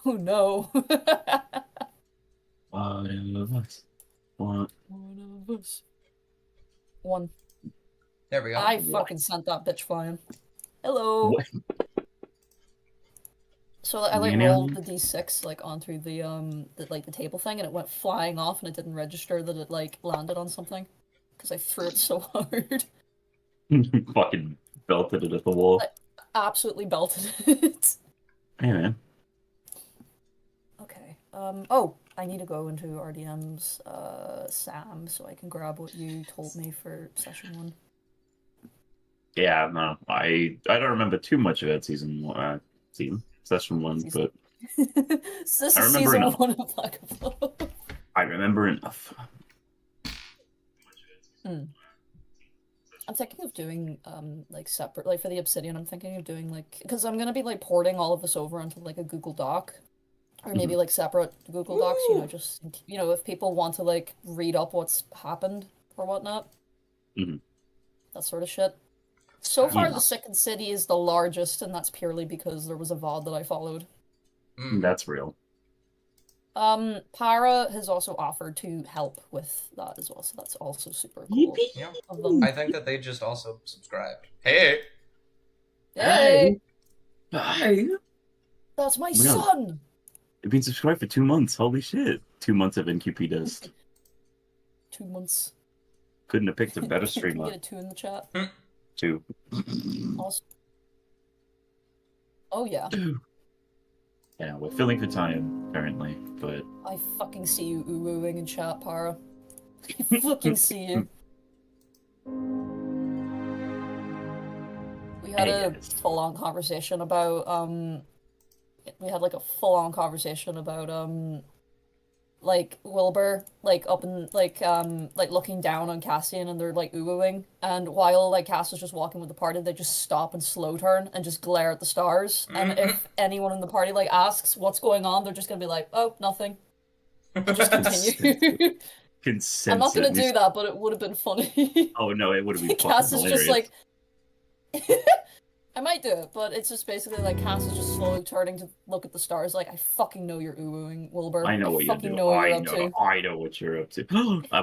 Oh no. One of us. One. One of us. One. There we go. I What? fucking sent that bitch flying. Hello. What? So I like You rolled know? the d6 like onto the table thing and it went flying off and it didn't register that it like landed on something because I threw it so hard. Fucking belted it at the wall. I absolutely belted it. Hey, man. Okay. Oh, I need to go into RDM's Sam so I can grab what you told me for session one. Yeah, no, I don't remember too much about session one, Season. but So this I is remember season enough. one of Black of Love. I remember enough. Hmm. I'm thinking of doing like separate like for the Obsidian. I'm thinking of doing like because I'm gonna be like porting all of this over onto like a Google Doc or maybe like separate Google Docs. You know, just if people want to like read up what's happened or whatnot, Hmm. that sort of shit. So far, Yeah, the Second City is the largest, and that's purely because there was a VOD that I followed. that's real. Para has also offered to help with that as well, so that's also super cool Yippee! Yeah. of them. I think that they just also subscribed. Hey! Hey, Hey! that's my Oh my god, son! you've been subscribed for 2 months. Holy shit. 2 months of NQP dust. 2 months. Couldn't have picked a better Can we streamer. get a 2 in the chat? Two. Also, oh yeah, Yeah, we're filling for time, apparently, but I fucking see you ooh-ooing in chat, Para. I fucking see you. We had hey a guys. full-on conversation about we had like a full-on conversation about like Wilbur like up and like looking down on Cassian and they're like oohing and while like Cass is just walking with the party they just stop and slow turn and just glare at the stars and if anyone in the party like asks what's going on they're just gonna be like oh nothing and just continue. I'm not gonna Consent. do that but it would have been funny. Oh no, it would have been fucking Cass is just hilarious. like I might do it, but it's just basically like Cass is just slowly turning to look at the stars like, I fucking know you're oohing, Wilbur. I know I what you're fucking doing. know what you're up to. I know what you're up to.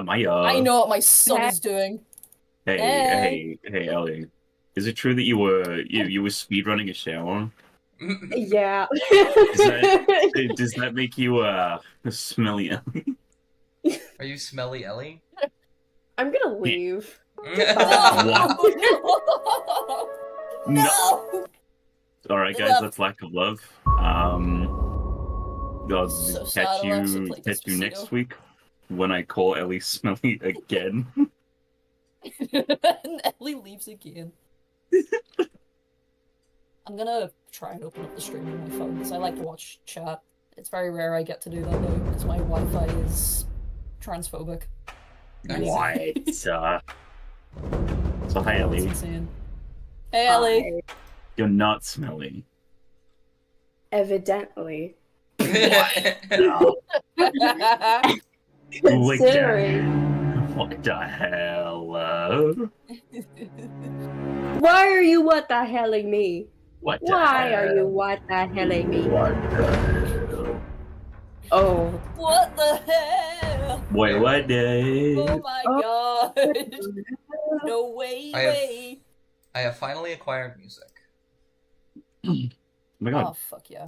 My I know what my son Hey. is doing. Hey, Hey! hey, Ellie. Is it true that you were speedrunning a shower? Yeah. Does that make you smelly Ellie? Are you smelly Ellie? I'm gonna leave. No! No. No! All right, He guys, left. that's lack of love. I'll So sad I'll actually play catch you Despacito. next week when I call Ellie smelly again. And Ellie leaves again. I'm gonna try and open up the stream on my phone because I like to watch chat. It's very rare I get to do that though because my Wi-Fi is transphobic. What? So hi, It's Ellie. insane. Hey Ellie! You're not smelly. Evidently. Considering. What the hell? Why are you what the helling me? What the Why hell? are you what the helling me? What the hell? Oh. What the hell? Wait, what the? Oh my Oh. god! No way, way! I have finally acquired music. Oh my god. Oh fuck yeah!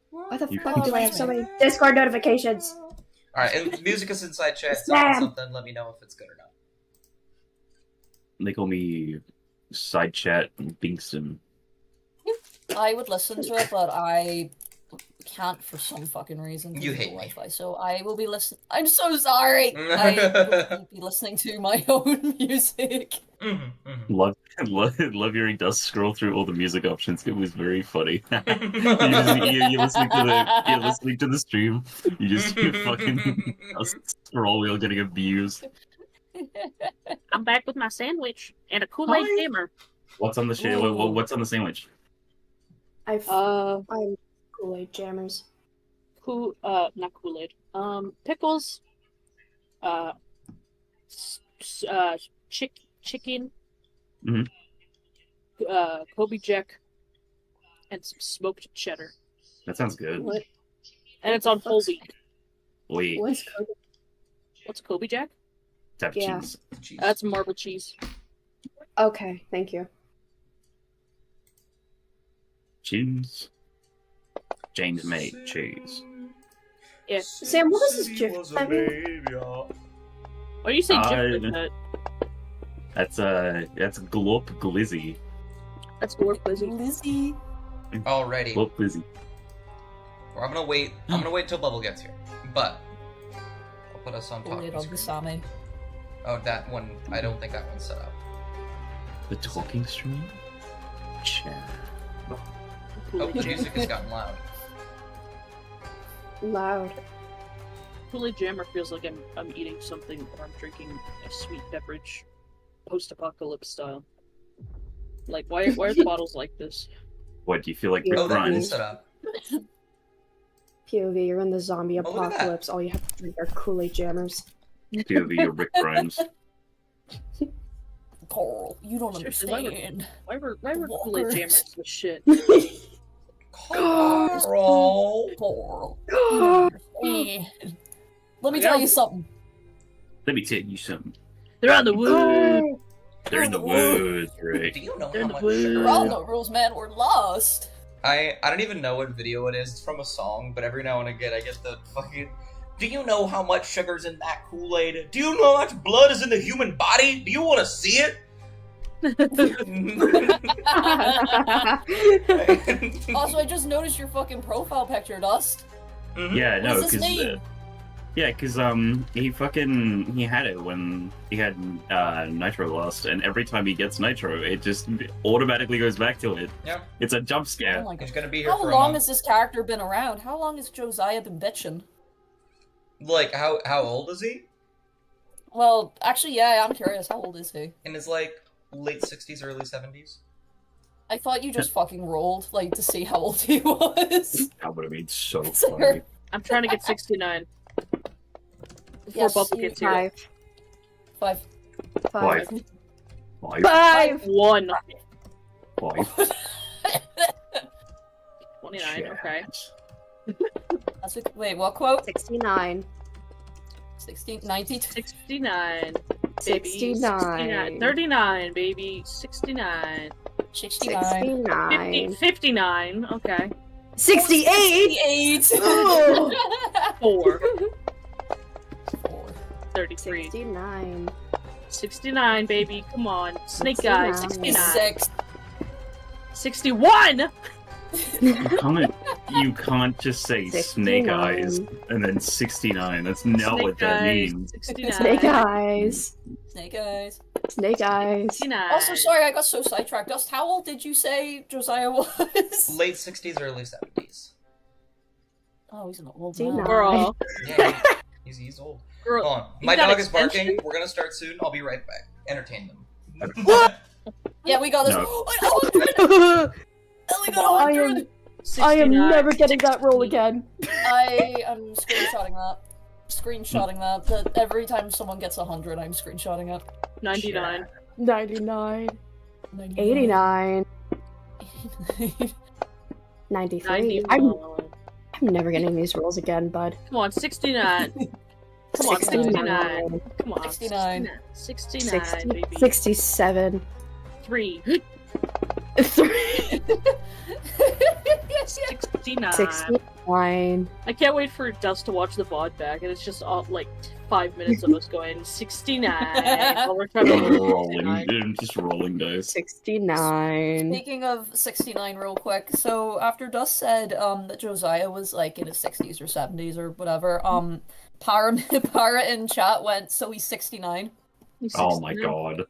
Why the You fuck can- do I have so many Discord notifications? Alright, and music is inside chat. Spam. Something, let me know if it's good or not. They call me side chat Bingston. I would listen to it, but I can't for some fucking reason. 'cause You of the hate me. Wi-Fi, so I will be listening. I'm so sorry. I will be listening to my own music. Love hearing Dust scroll through all the music options. It was very funny. You're listening to the stream. You fucking scroll wheel getting abused. I'm back with my sandwich and a Kool-Aid Hi. gamer. What's on the Ooh. What's on the sandwich? I'm Kool-Aid jammers. Not Kool-Aid. Pickles. Chicken. Mhm. Kobe Jack, and some smoked cheddar. That sounds good. What? And it's on whole wheat. Wait, What's Kobe? What's Kobe Jack? tap Yeah. cheese. Jeez. That's marble cheese. Okay, thank you. Cheese. James made cheese. Yeah. Sam, what is this GIF? Why do you say GIF like that? That's Glop Glizzy. That's Glorp Lizzie. Lizzie. Alrighty. Glop Glizzy. I'm gonna wait till Bubble gets here. But I'll put us on top Bullied of on the the screen. Sami. Oh, that one. I don't think that one's set up. The talking stream? Chat. Oh, music has gotten loud. Loud. Kool-Aid Jammer feels like I'm eating something or I'm drinking a sweet beverage, post-apocalypse style. Like, why are the bottles like this? What, do you feel like Yeah. Rick Oh, that one's Grimes? set up. POV, you're in the zombie Oh, look at that. apocalypse. All you have to drink are Kool-Aid jammers. POV, you're Rick Grimes. Carl, you don't Seriously, why would- understand. Why were Kool-Aid Jammers the shit? Carl. Carl, you don't understand. Let me tell you something. Let me tell you something. They're on the wood. They're in the woods, right? Do you know They're how in the much woods. sugar? We're on the rules, man. We're lost. I don't even know what video it is. It's from a song, but every now and again I get the fucking. Do you know how much sugar's in that Kool-Aid? Do you know how much blood is in the human body? Do you want to see it? Also, I just noticed your fucking profile picture, Dust. Mhm. Yeah, no, What's his name? because he had it when he had Nitro Lost, and every time he gets Nitro, it just automatically goes back to it. Yeah. It's a jump Oh scare. my He's god. gonna be here How for a long month. has this character been around? How long has Josiah been bitching? Like, how old is he? Well, actually, yeah, I'm curious. How old is he? In his, like, late 60s, early 70s? I thought you just fucking rolled, like, to see how old he was. That would have been so Sorry. funny. I'm trying to get 69. Before Yes, Bubble you- gets here. Five. Five. Five. Five, Five. 1. 5. 29, okay. That's a, wait, what quote? 69. 16, 92. 69. Baby. 69. 39, baby. 69. 69. 69. 59, okay. 68! 68. Ooh. 4. 4. 33. 69. 69, baby. Come on. Snake Eyes. 69. 6. 61! You can't just say Snake 69. Eyes and then 69. That's not what that Eyes, means. 69. Snake eyes. Snake eyes. Snake eyes. 69. Also, sorry, I got so sidetracked. Dust, how old did you say Josiah was? Late 60s, early 70s. Oh, he's an old 69. man. Girl. Yeah, he's old. Girl. Hold on. You My got dog is barking. extension? We're gonna start soon. I'll be right back. Entertain them. Yeah, we got this. No. Oh, 100! Oh, we got I 100! am, I am 69, never getting that roll 16. again. I am screenshotting that. Screenshotting that. That every time someone gets 100, I'm screenshotting it. 99. 99. 99. 89. 93. I'm 91. never getting these rolls again, bud. Come on, 69. Come on, 69. Come on, 69. 69, 60, baby. 67. 3. 3. 69. 69. I can't wait for Dust to watch the VOD back, and it's just all like 5 minutes of us going 69 while we're trying to rolling, just rolling dice. 69. Speaking of 69 real quick, so after Dust said that Josiah was like in his 60s or 70s or whatever, Para in chat went, so he's 69. Oh my god.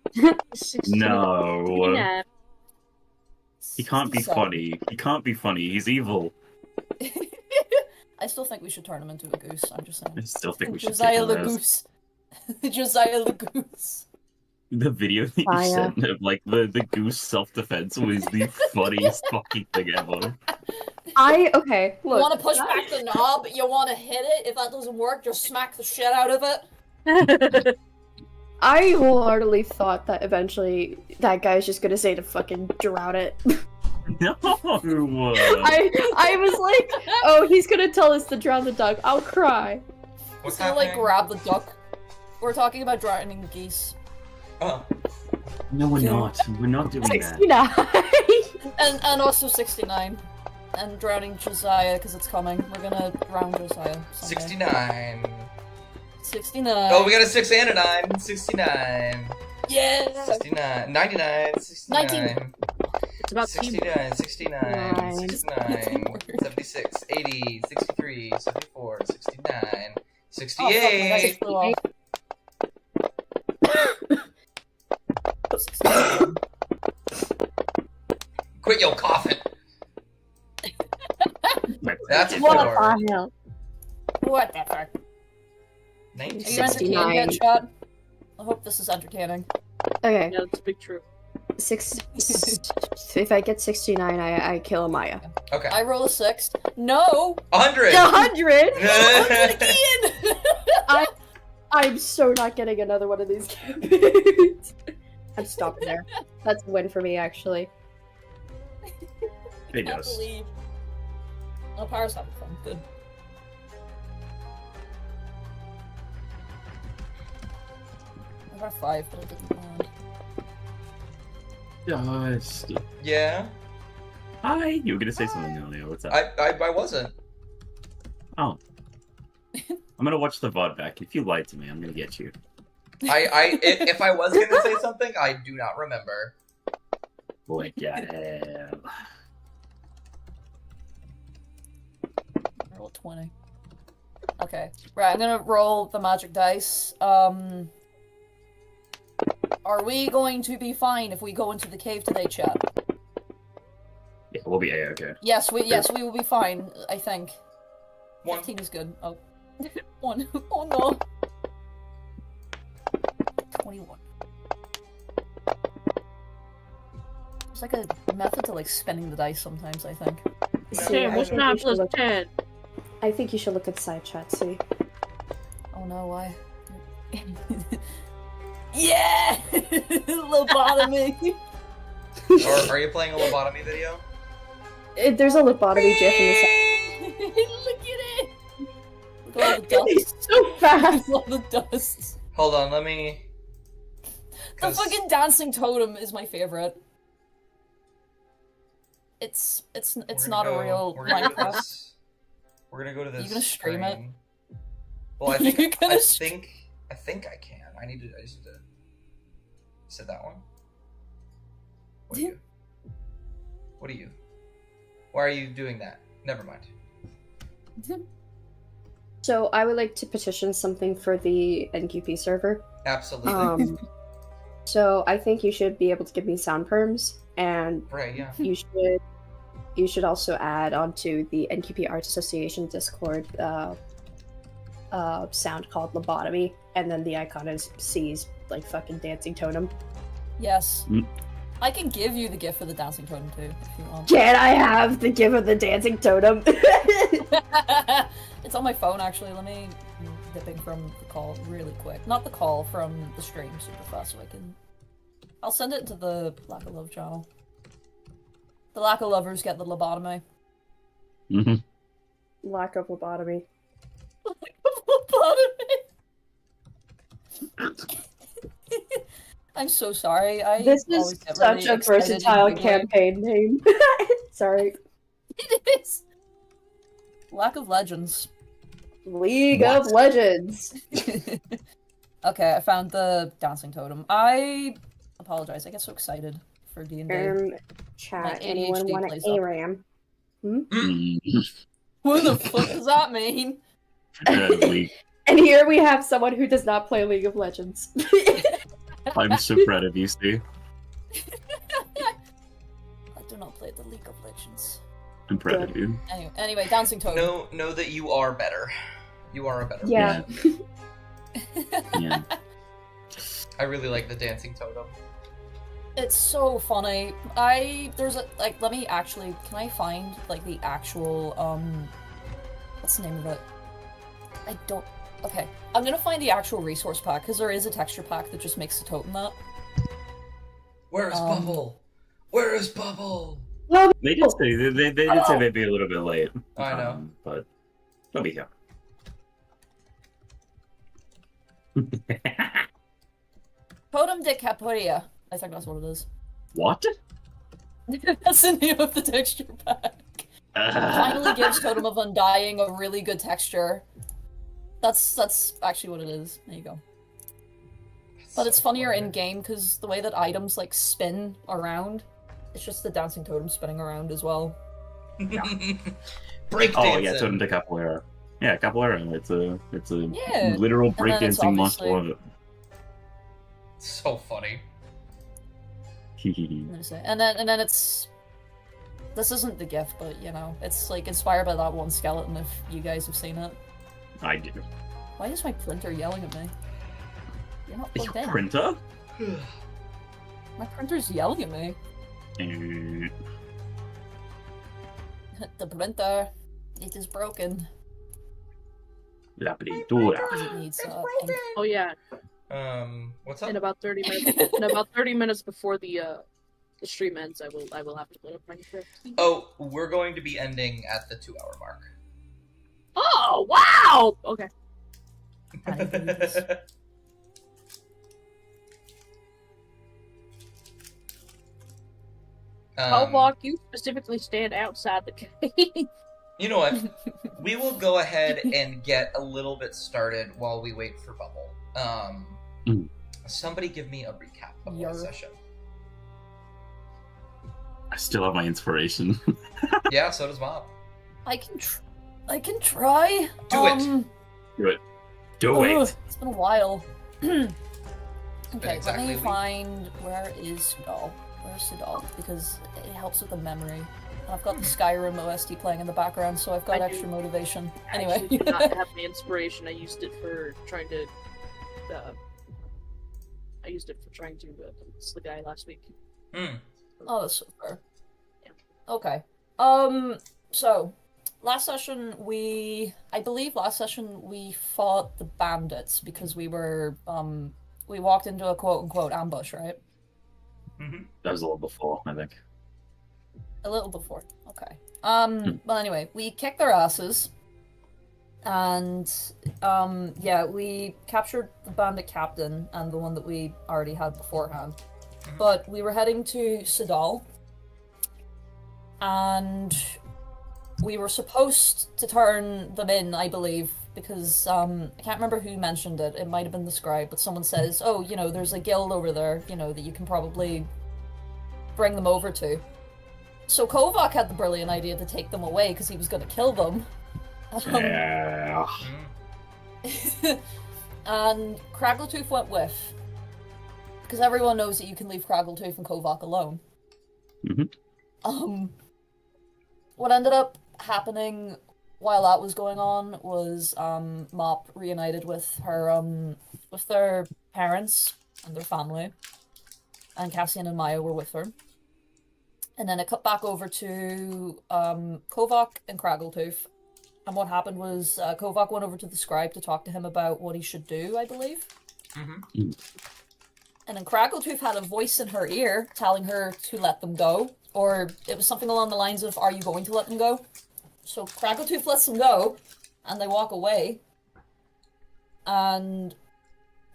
69. No. He can't be 67. funny. He can't be funny. He's evil. I still think we should turn him into a goose, I'm just I saying. still think we should Josiah take the him as goose. Josiah the goose. the video that you Fire. sent of like the goose self-defense was the funniest fucking thing ever. Okay, You look. want to push back the knob, you want to hit it. If that doesn't work, just smack the shit out of it. I wholeheartedly thought that eventually that guy's just gonna say to fucking drown it. No. I was like, oh, he's gonna tell us to drown the duck. I'll cry. What's He's gonna like happening? grab the duck. We're talking about drowning geese. Oh, No, we're not. We're not doing that. 69. And also 69. And drowning Josiah, because it's coming. We're gonna drown Josiah someday. 69. 69. Oh, we got a 6 and a 9. 69. Yeah! 69. 99. 69. It's about team. 69, 69, Nine. 69, 76, 80, 63, 74, 69, Oh, fuck, my 68. dice flew off. 67. Quit your coughing. That's a What 4. the hell? What the fuck? Are 19. you entertained yet, Shot? I hope this is entertaining. Okay, Yeah, that's a big true. if I get 69, I kill Amaya. Okay. I roll a 6. No! 100. 100! 100 again! I'm so not getting another one of these campaigns. I'm stopping there. That's a win for me, actually. Big Can't us. believe. Oh, Power's having fun. Good. I got a 5, but I didn't land. Just. Yeah. Hi. You were gonna say something earlier. What's up? I wasn't. Oh. I'm gonna watch the VOD back. If you lied to me, I'm gonna get you. If I was gonna say something, I do not remember. Boy, yeah. Roll a 20. Okay. Right, I'm gonna roll the magic dice. Are we going to be fine if we go into the cave today, chat? Yeah, we'll be okay. Yes, we will be fine, I think. 1. 15 is good. Oh. 1. Oh no. 21. It's like a method to like spinning the dice sometimes, I think. Sam, what's 9 plus 10? I think you should look at side chat, see. Oh no, why? Yeah! Lobotomy! Are you playing a lobotomy video? There's a lobotomy gif in the side. Look at it! Look at all the dust. He's so fast! All the dust. Hold on, let me. The 'cause- fucking dancing totem is my favorite. It's we're not gonna a go- real We're gonna go to Minecraft. this. We're gonna go to this. You gonna stream it? screen. Well, I You're think gonna I stream- think I can. I just need to. Said that one. What are you? What are you? Why are you doing that? Never mind. So I would like to petition something for the NQP server. Absolutely. So I think you should be able to give me sound perms, and Right. Yeah. you should also add onto the NQP Arts Association Discord sound called lobotomy, and then the icon is C's like fucking dancing totem. Yes. Mm. I can give you the gift for the dancing totem too, if you want. Can I have the gift of the dancing totem? It's on my phone actually. Let me dipping from the call really quick. Not the call, from the stream super fast so I can. I'll send it to the Lack of Love channel. The Lack of Lovers get the lobotomy. Mm-hmm. Lack of lobotomy. Lobotomy. I'm so sorry. This always is get such really a excited versatile and giggling. campaign name. Sorry. It is. Lack of Legends. League of Legends. Okay, I found the dancing totem. I apologize. I get so excited for D&D. Chat. My Anyone ADHD want plays an up. ARAM? What the fuck does that mean? And here we have someone who does not play League of Legends. I'm so proud of you, Steve. I do not play the League of Legends. I'm proud of you. Anyway, dancing totem. Know that you are better. You are a better. Yeah. Yeah. I really like the dancing totem. It's so funny. There's a like. Let me actually. Can I find like the actual what's the name of it? I don't. Okay, I'm gonna find the actual resource pack because there is a texture pack that just makes the totem that. Where is Bubble? Where is Bubble? No, They did say they did say they'd be a little bit late. I know. But they'll be here. Totem de Capoeira. I think that's what it is. What? That's the name of the texture pack. Finally gives Totem of Undying a really good texture. That's actually what it is. There you go. But it's funnier in game because the way that items like spin around, it's just the dancing totem spinning around as well. Breakdancing. Oh yeah, Totem de Capoeira. Yeah, Capoeira. It's a Yeah. literal And then it's breakdancing monster obviously- of it. So funny. I'm gonna say. And then it's this isn't the gift, but you know, it's like inspired by that one skeleton if you guys have seen it. I do. Why is my printer yelling at me? You're not Your plugged in. printer? My printer's yelling at me. Eh, The printer. It is broken. La pintura. Because it needs ink. Oh yeah, What's up? in about 30 minutes. In about 30 minutes before the stream ends, I will have to put up Minecraft. Oh, we're going to be ending at the 2-hour mark. Oh wow! Okay. How about you specifically stand outside the cave? You know what? We will go ahead and get a little bit started while we wait for Bubble. Somebody give me a recap of Yarr. the session. I still have my inspiration. Yeah, so does Mob. I can try. Do it. Do it. Do it. It's been a while. Okay, exactly a let me week. find where is Sudal. Where's Sudal? Because it helps with the memory. And I've got the Skyrim OST playing in the background, so I've got I extra do- motivation. I Anyway. actually did not have my inspiration. I used it for trying to. It's the guy last week. Oh, that's so fair. Okay. So last session I believe last session we fought the bandits because we were we walked into a quote unquote ambush, right? That was a little before, I think. A little before. Okay. Well anyway, we kicked their asses. And yeah, we captured the bandit captain and the one that we already had beforehand. But we were heading to Sidal. And we were supposed to turn them in, I believe, because I can't remember who mentioned it. It might have been the scribe, but someone says, "Oh, you know, there's a guild over there, you know, that you can probably bring them over to." So Kovac had the brilliant idea to take them away because he was going to kill them. Yeah. And Craggletooth went with, because everyone knows that you can leave Craggletooth and Kovac alone. What ended up happening while that was going on was Mop reunited with her with their parents and their family, and Cassian and Maya were with her. And then it cut back over to Kovac and Craggletooth. And what happened was Kovac went over to the scribe to talk to him about what he should do, I believe. And then Craggletooth had a voice in her ear telling her to let them go. Or it was something along the lines of, "Are you going to let them go?" So Craggletooth lets them go, and they walk away. And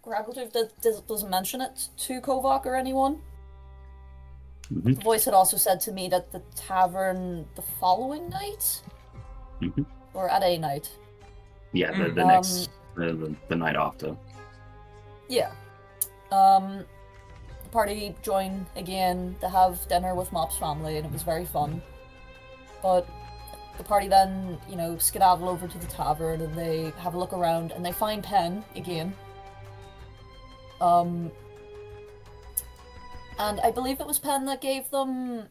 Craggletooth doesn't mention it to Kovac or anyone. The voice had also said to meet at the tavern the following night? Or at a night. Yeah, the next the night after. Yeah. The party join again to have dinner with Mop's family, and it was very fun. But the party then, you know, skedaddle over to the tavern, and they have a look around, and they find Pen again. And I believe it was Pen that gave them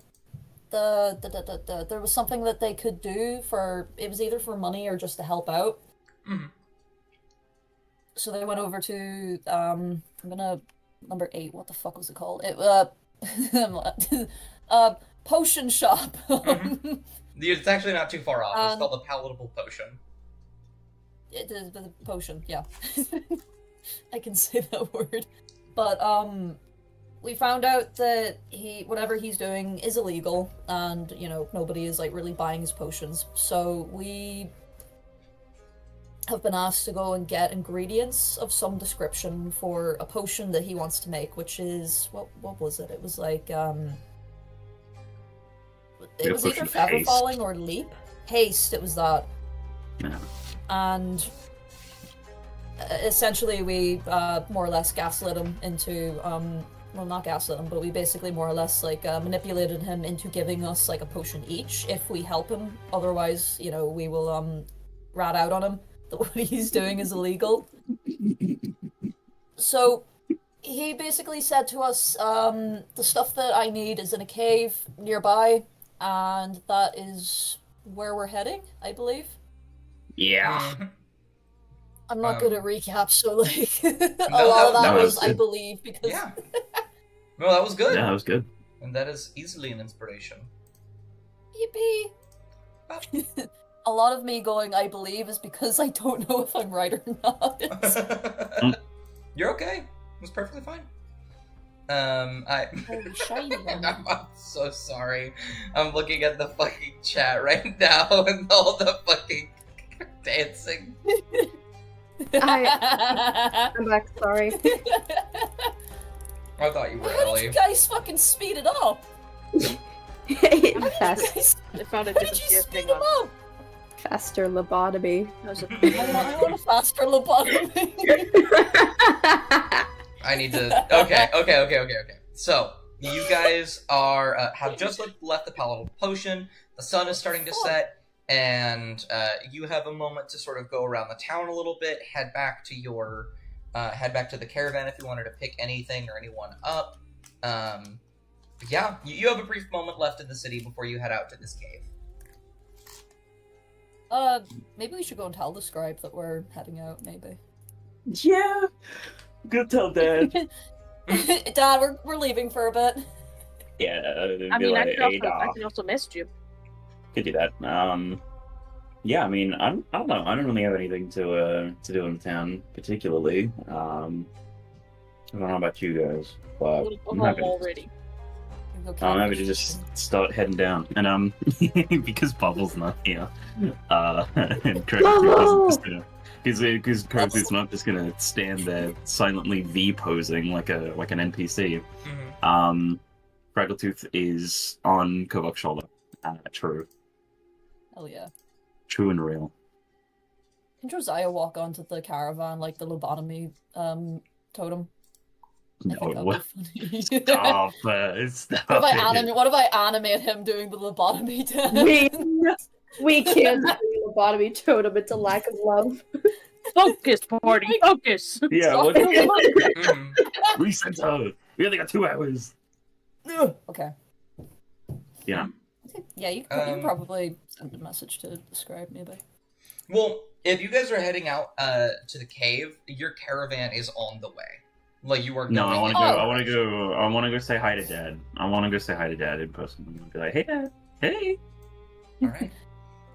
there was something that they could do for, it was either for money or just to help out. So they went over to number 8, what the fuck was it called? It potion shop. It's actually not too far off. It's called the Palatable Potion. It is the potion, yeah. I can say that word. But we found out that whatever he's doing is illegal, and nobody is like really buying his potions. So we have been asked to go and get ingredients of some description for a potion that he wants to make, which is what was it? It was like it was either feather falling or leap. Haste, it was that. Yeah. And essentially we more or less gaslit him into well, not gaslit him, but we basically more or less like manipulated him into giving us like a potion each if we help him. Otherwise, we will rat out on him that what he's doing is illegal. So he basically said to us, the stuff that I need is in a cave nearby, and that is where we're heading, I believe. Yeah. I'm not good at recaps, so like a lot of that was I believe, because Yeah. No, that was good. Yeah, that was good. And that is easily an inspiration. yippee. A lot of me going I believe is because I don't know if I'm right or not. You're okay. It was perfectly fine. Holy shiny one. I'm so sorry. I'm looking at the fucking chat right now and all the fucking dancing. I'm back, sorry. I thought you were How did you Ellie. guys fucking speed it up? Fast, I found a How did different you GF speed thing it on. up? faster lobotomy. That was a I want a faster lobotomy. I need to. Okay. So you guys are have just left the palatable potion. The sun is starting to set, and you have a moment to sort of go around the town a little bit. Head back to the caravan if you wanted to pick anything or anyone up. Yeah, you have a brief moment left in the city before you head out to this cave. Maybe we should go and tell the scribe that we're heading out, maybe. Yeah. Go tell Dad. Dad, we're leaving for a bit. Yeah. I mean, I like, can also message you. could do that. Yeah, I mean, I don't know. I don't really have anything to do in town, particularly. I don't know about you guys, but I'm home already. I'm happy to just start heading down. And because Bubble's not here, and because Kurt's not just gonna stand there silently V posing like an NPC. Mm-hmm. Fraggletooth is on Kovok's shoulder. True. Hell yeah. True and real. Can Josiah walk onto the caravan like the lobotomy totem? I think No. that'd be funny. Stop. Stop it. What if I animate him doing the lobotomy dance? We can't do lobotomy totem, it's a lack of love. Focus, party, focus! Yeah, what? Mm-hmm. Recenter. We only got 2 hours. Okay. Yeah. Yeah, you can probably send a message to the scribe, maybe. Well, if you guys are heading out to the cave, your caravan is on the way. Like you are. No, I want to Oh. go. I want to go say hi to Dad. I want to go say hi to Dad in person. I'm gonna be like, hey, Dad. Hey. All right.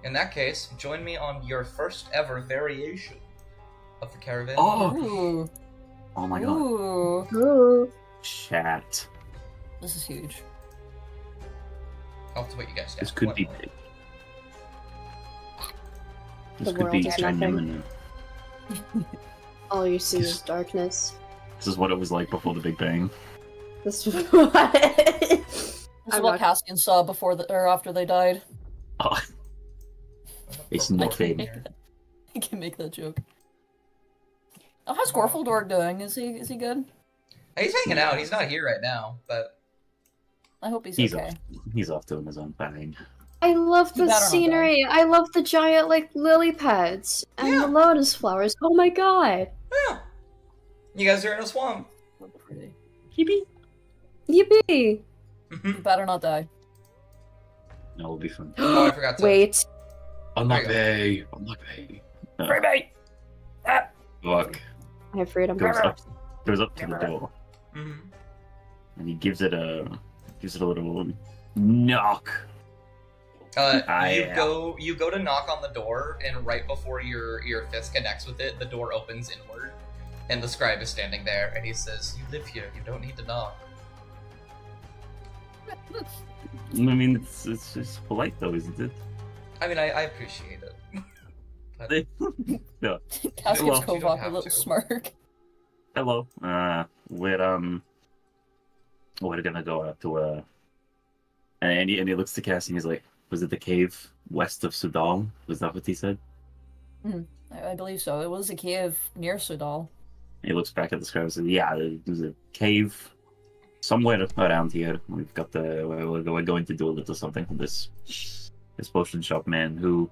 In that case, join me on your first ever variation of the caravan. Oh. Ooh. Oh my god. Ooh. Ooh. Chat. This is huge. I'll have to wait you guys down. This could One be moment. big. The This could be world is nothing. ginormous. All you see is darkness. This is what it was like before the Big Bang. This is what? This is I'm what not- Cassian saw before or after they died. Oh, it's I not can big. make that. I can make that joke. Oh, how's Gorfaldorg doing? Is he good? He's hanging out. He's not here right now, but I hope he's He's okay. off. He's off doing his own thing. I love You the better not scenery. I love the giant like lily pads and Yeah. the lotus flowers. Oh my god. yeah. You guys are in a swamp. So pretty. Yippee! Yippee! You better not die. No, it'll be fun. Oh, I forgot to. Wait. Unlock There bay. Unlock bay. Freebie! Look. I have freedom. Goes up to the door, Mhm. and he gives it a little knock. You go to knock on the door, and right before your fist connects with it, the door opens inward, and the scribe is standing there, and he says, "You live here. You don't need to knock." I mean, it's polite though, isn't it? I mean, I appreciate it. But No. Cass gives Well, you don't Kovac a have little to. smirk. Hello. We're gonna go out to and he looks to Cassie and he's like, was it the cave west of Sudal? Was that what he said? I believe so. It was a cave near Sudal. And he looks back at the sky and says, yeah, there's a cave somewhere around here. We've got we're going to do a little something for this potion shop man who,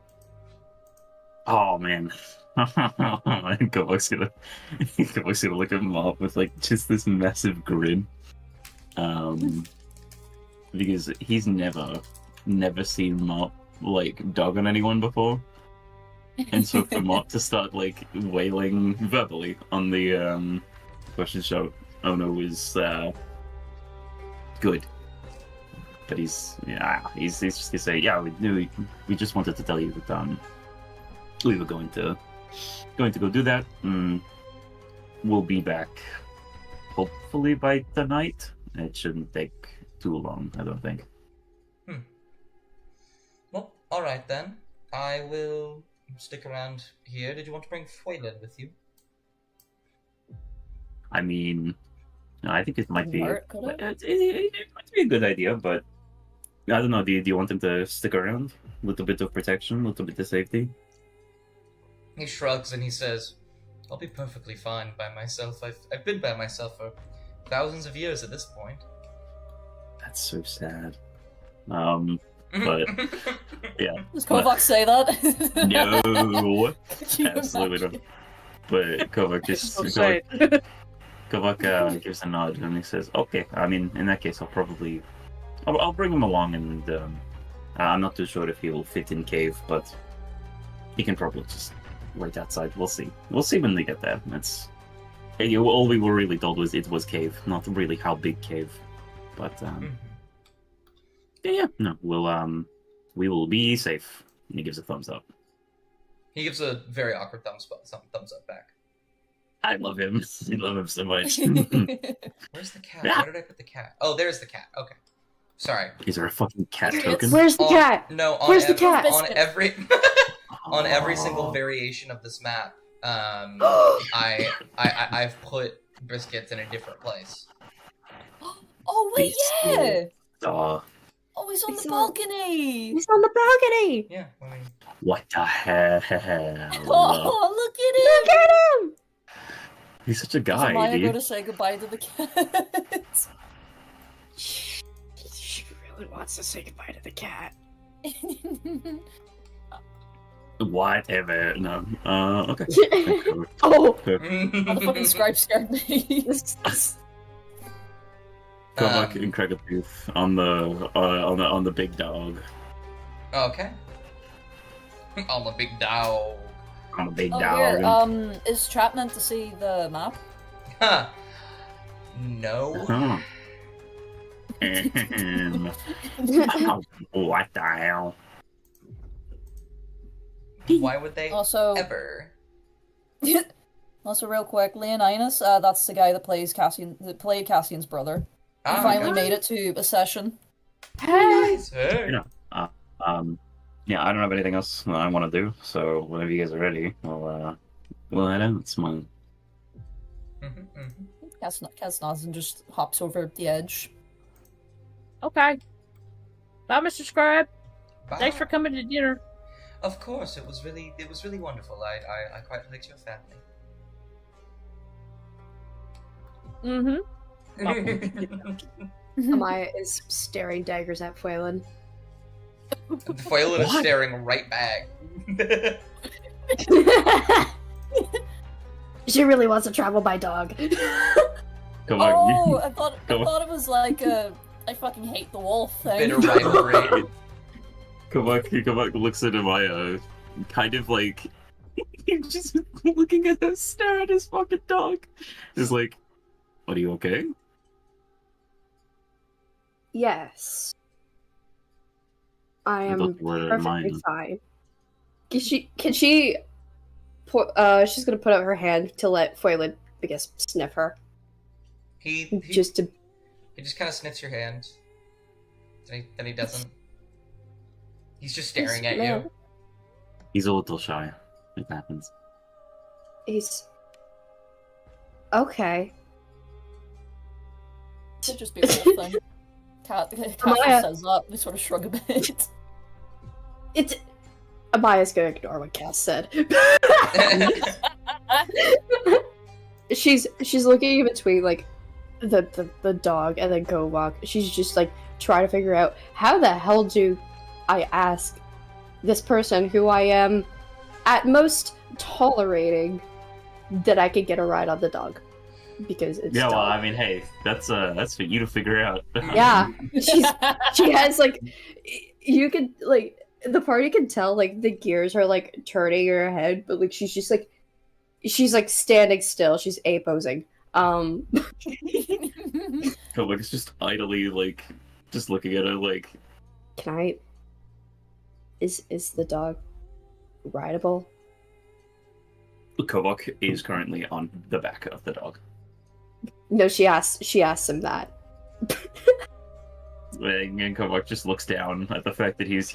oh man. And Kovac's gonna look at Mop with like just this massive grin. Because he's never seen Mop like dog on anyone before. And so for Mop to start like wailing verbally on the question show owner was good. But he's just gonna say, yeah, we just wanted to tell you that we were going to go do that. We'll be back hopefully by tonight. It shouldn't take too long, I don't think. Well, alright then. I will stick around here. Did you want to bring Foylan with you? I mean, I think it might be Mark, could it? it might be a good idea, but I don't know. Do you want him to stick around? A little bit of protection, a little bit of safety. He shrugs and he says, I'll be perfectly fine by myself. I've been by myself for thousands of years at this point. That's so sad. But yeah, Does Kovac say that? no, Could you absolutely imagine? not. But Kovac just So sad. Kovac gives a nod and he says, "Okay. I mean, in that case, I'll bring him along, and I'm not too sure if he'll fit in cave, but he can probably just wait outside. We'll see. We'll see when they get there. All we were really told was it was cave, not really how big cave. But yeah, no, we will be safe." And he gives a thumbs up. He gives a very awkward thumbs up back. I love him. I love him so much. Where's the cat? Where did I put the cat? Oh, there's the cat. Okay. Sorry. Is there a fucking cat token? Where's the cat? No, Where's the cat? on every on every single variation of this map, I've put biscuits in a different place. Oh wait, yeah! Oh, Oh, he's on He's the on- balcony! He's on the balcony! Yeah, I mean, what the hell? Oh, look at him! Look at him! He's such a Does guy, Maya go dude. to say goodbye to the cat? She really wants to say goodbye to the cat. Whatever. No. Okay. Oh! Oh, the fucking scribe scared me. Kovac and Kregatooth on the big dog. Okay. On the big dog. On the big Oh, dog. here, is Trap meant to see the map? Huh. No. Huh. What the hell? Why would they Also, ever? also real quick, Leonidas, that's the guy that played Cassian's brother. He Ah, finally okay. made it to a session. Hey! Nice. Hey. Yeah. Yeah, I don't have anything else I want to do, so whenever you guys are ready, we'll head out. It's mine. Mhm, mhm. Cass nods and just hops over the edge. Okay. Bye, Mr. Scribe. Bye. Thanks for coming to dinner. Of course, it was really wonderful. I quite liked your family. Mm-hmm. Amaya is staring daggers at Phelan. Foylan is What? staring right back. She really wants to travel by dog. Come on. Oh, I thought Come on. it was like a I fucking hate the wolf thing. Bitter rivalry. Kovac looks at Amaya, kind of like he's just looking at her, stare at his fucking dog. He's like, "Are you okay?" Yes. I I am thought you were perfectly mine. fine. Can she she's gonna put out her hand to let Foylan, I guess, sniff her. He Just to just kind of sniffs your hand. Then he doesn't. He's just staring Yes, at ma'am. you. He's a little shy. It happens. He's okay. Could just be a whole thing. Cat Amaya- says that. We sort of shrug a bit. It's Amaya's gonna ignore what Cass said. she's looking in between like the dog and then Govok. She's just like trying to figure out how the hell do I ask this person who I am at most tolerating that I could get a ride on the dog because it's Yeah, well, dog. I mean, hey, that's for you to figure out. Yeah, she has like you could like the party can tell like the gears are like turning in her head, but like she's like standing still. She's A posing. Kovac is just idly like just looking at her like, Can I? Is the dog rideable? Kovac is currently on the back of the dog. No, she asks him that. And Kovac just looks down at the fact that he's,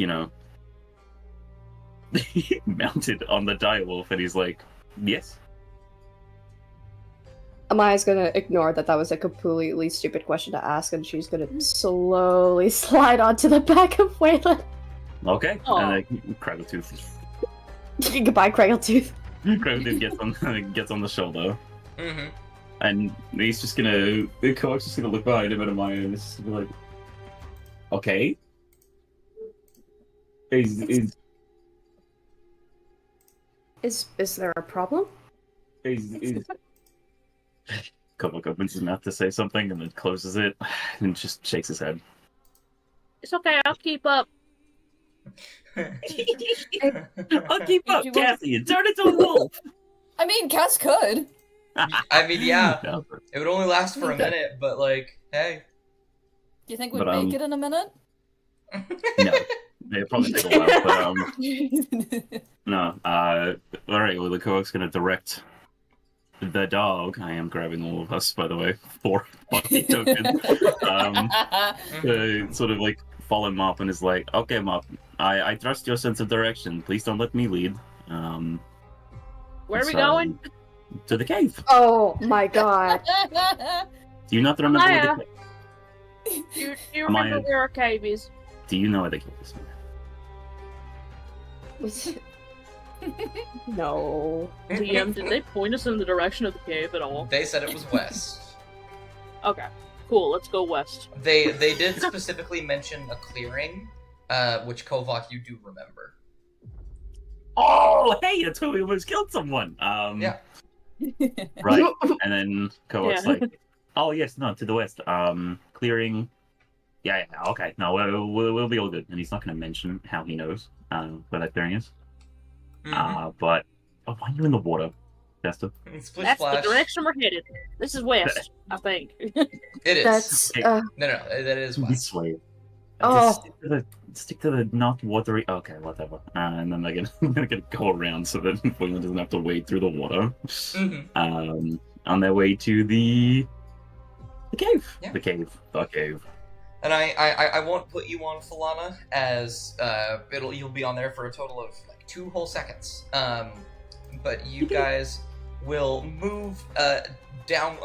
mounted on the direwolf, and he's like, yes. Amaya's gonna ignore that was a completely stupid question to ask, and she's gonna slowly slide onto the back of Waylon. Okay. Aw. And Craggletooth. Goodbye, Craggletooth. Craggletooth gets on the shoulder. Mm-hmm. And he's just gonna. Kovac's just gonna look behind him at Amaya and just be like, okay. Is Is there a problem? Kovac opens his mouth to say something and then closes it and just shakes his head. It's okay, I'll keep up. I'll keep up, You want- Cassie, and turn into a wolf! I mean, Cass could. I mean, yeah, No, it would only last for a minute, but like, hey. Do you think we'd But, make it in a minute? no. It'd probably take a while, but no. Alright, well, the Kovac's gonna direct the dog. I am grabbing all of us, by the way, for body tokens. Sort of like follow him up and is like, okay, Mop, I trust your sense of direction. Please don't let me lead. Where are we So, going? To the cave. Oh my god. Do you not remember where Amaya. the Do you remember Amaya. where our cave is? Do you know where the cave is? No. DM, did they point us in the direction of the cave at all? They said it was west. Okay, cool, let's go west. They did specifically mention a clearing, which Kovac you do remember. Oh, hey, that's where we almost killed someone. Yeah. Right. And then Kovac's Yeah. like, oh yes, no, to the west. Clearing. Yeah, okay. No, we'll be all good. And he's not going to mention how he knows where that clearing is. Mhm. But why are you in the water, Jester? Splish That's splash. the direction we're headed. This is west, I think. It is. That's No, that is west. This way. Oh. Just stick to the not watery. Okay, whatever. And then I'm gonna go around so that Wayland doesn't have to wade through the water. Mhm. On their way to the cave. Yeah. The cave. And I won't put you on Falana as you'll be on there for a total of like 2 whole seconds. But you guys will move down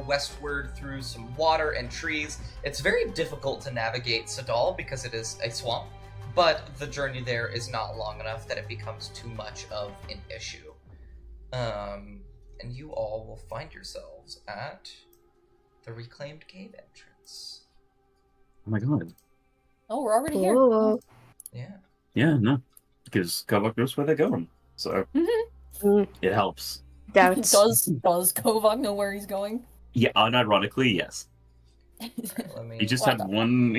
westward through some water and trees. It's very difficult to navigate Sadal because it is a swamp, but the journey there is not long enough that it becomes too much of an issue. And you all will find yourselves at the reclaimed cave entrance. Oh my god. Oh, we're already here. Ooh. Yeah. Yeah, no. Because Kovac knows where they're going. So Mm, it helps. doubts. Does Kovac know where he's going? Yeah, unironically, yes. Let me. He just What had the- one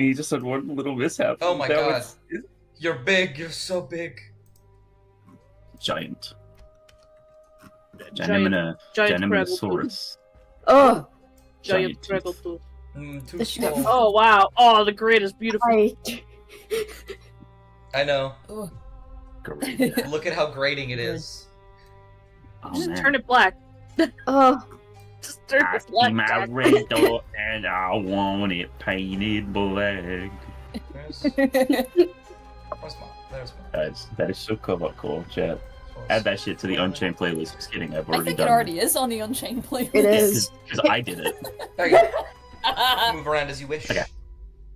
little mishap. Oh my That God. was You're big. You're so big. giant. Giant Gigantosaurus. Oh, Giant Giant Treggletooth. Too This shit- small. Oh wow! Oh, the grid is beautiful. I. I know. Ugh. Great. Look at how grating it is. Oh, Just man. turn it black. Oh, Just turn I it black. see my Jack. red door and I want it painted black. Nice. Where's Mom? There's Mom. That is so cool, chat. Add that shit to the Unchained playlist. Just kidding, I've I already think done it already is on the Unchained playlist. It is. Because I did it. There you go. Move around as you wish. Okay.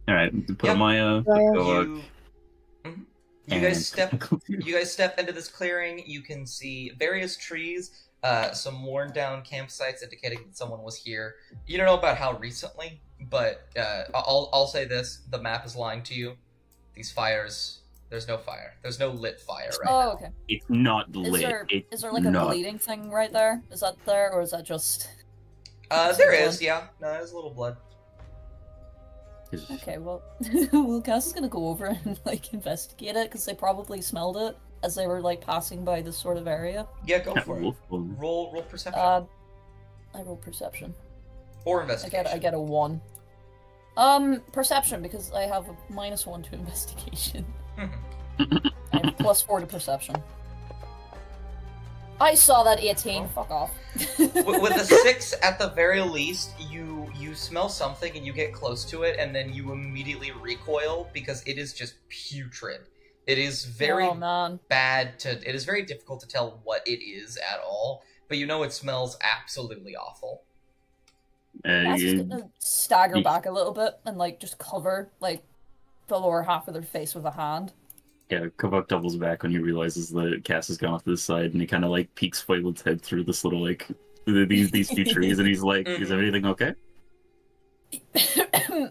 Alright, put Yep. Maya, Raya. You guys step into this clearing. You can see various trees, some worn down campsites indicating that someone was here. You don't know about how recently, but I'll say this: the map is lying to you. These fires, there's no fire. There's no lit fire right now. Okay. It's not Is lit. there, It's is there like not. a bleeding thing right there? Is that there, or is that just... There is, yeah. No, there's a little blood. Okay, well, well, Cass is gonna go over and, like, investigate it, because they probably smelled it as they were, like, passing by this sort of area. Yeah, go for it. Wolf. Roll perception I roll perception. or investigation. I get a 1. Perception, because I have a -1 to investigation. I have +4 to perception. I saw that 18. Fuck off. With a 6 at the very least, you smell something and you get close to it, and then you immediately recoil because it is just putrid. It is very Oh, man. bad to. It is very difficult to tell what it is at all, but you know it smells absolutely awful. Cass is gonna stagger you- back a little bit and, like, just cover, like, the lower half of their face with a hand. Yeah, Kovak doubles back when he realizes that Cass has gone off to the side, and he kind of like peeks Foylin's head through this little like these few trees, and he's like, "Is everything okay?"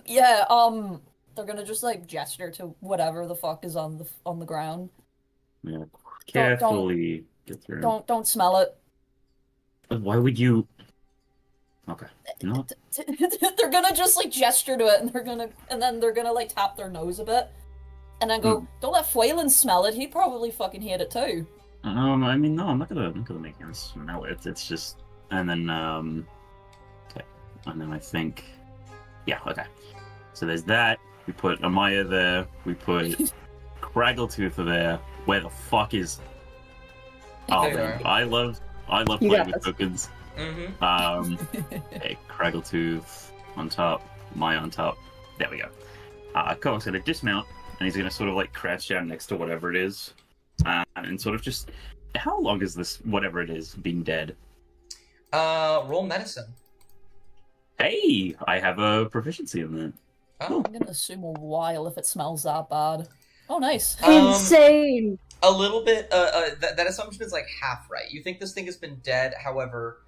Yeah, they're gonna just, like, gesture to whatever the fuck is on the ground. Yeah, carefully get through. Don't smell it. Why would you? Okay, you know what? They're gonna just, like, gesture to it, and then they're gonna like tap their nose a bit, and then go, "Don't let Fuelan smell it. He'd probably fucking hate it too." I mean, no, I'm not gonna make him smell it. It's just, and then okay, and then I think, yeah, okay. So there's that. We put Amaya there. We put Craggletooth there. Where the fuck is? Oh There you man, are. I love You playing got with this. tokens. Mm-hmm. Okay, Craggletooth on top, Maya on top. There we go. Kovak's gonna dismount, and he's gonna sort of like crouch down next to whatever it is, and sort of just. How long has this whatever it is been dead? Roll medicine. Hey, I have a proficiency in that. Oh. I'm gonna assume a while if it smells that bad. Oh, nice. Insane. A little bit. That assumption is like half right. You think this thing has been dead, however,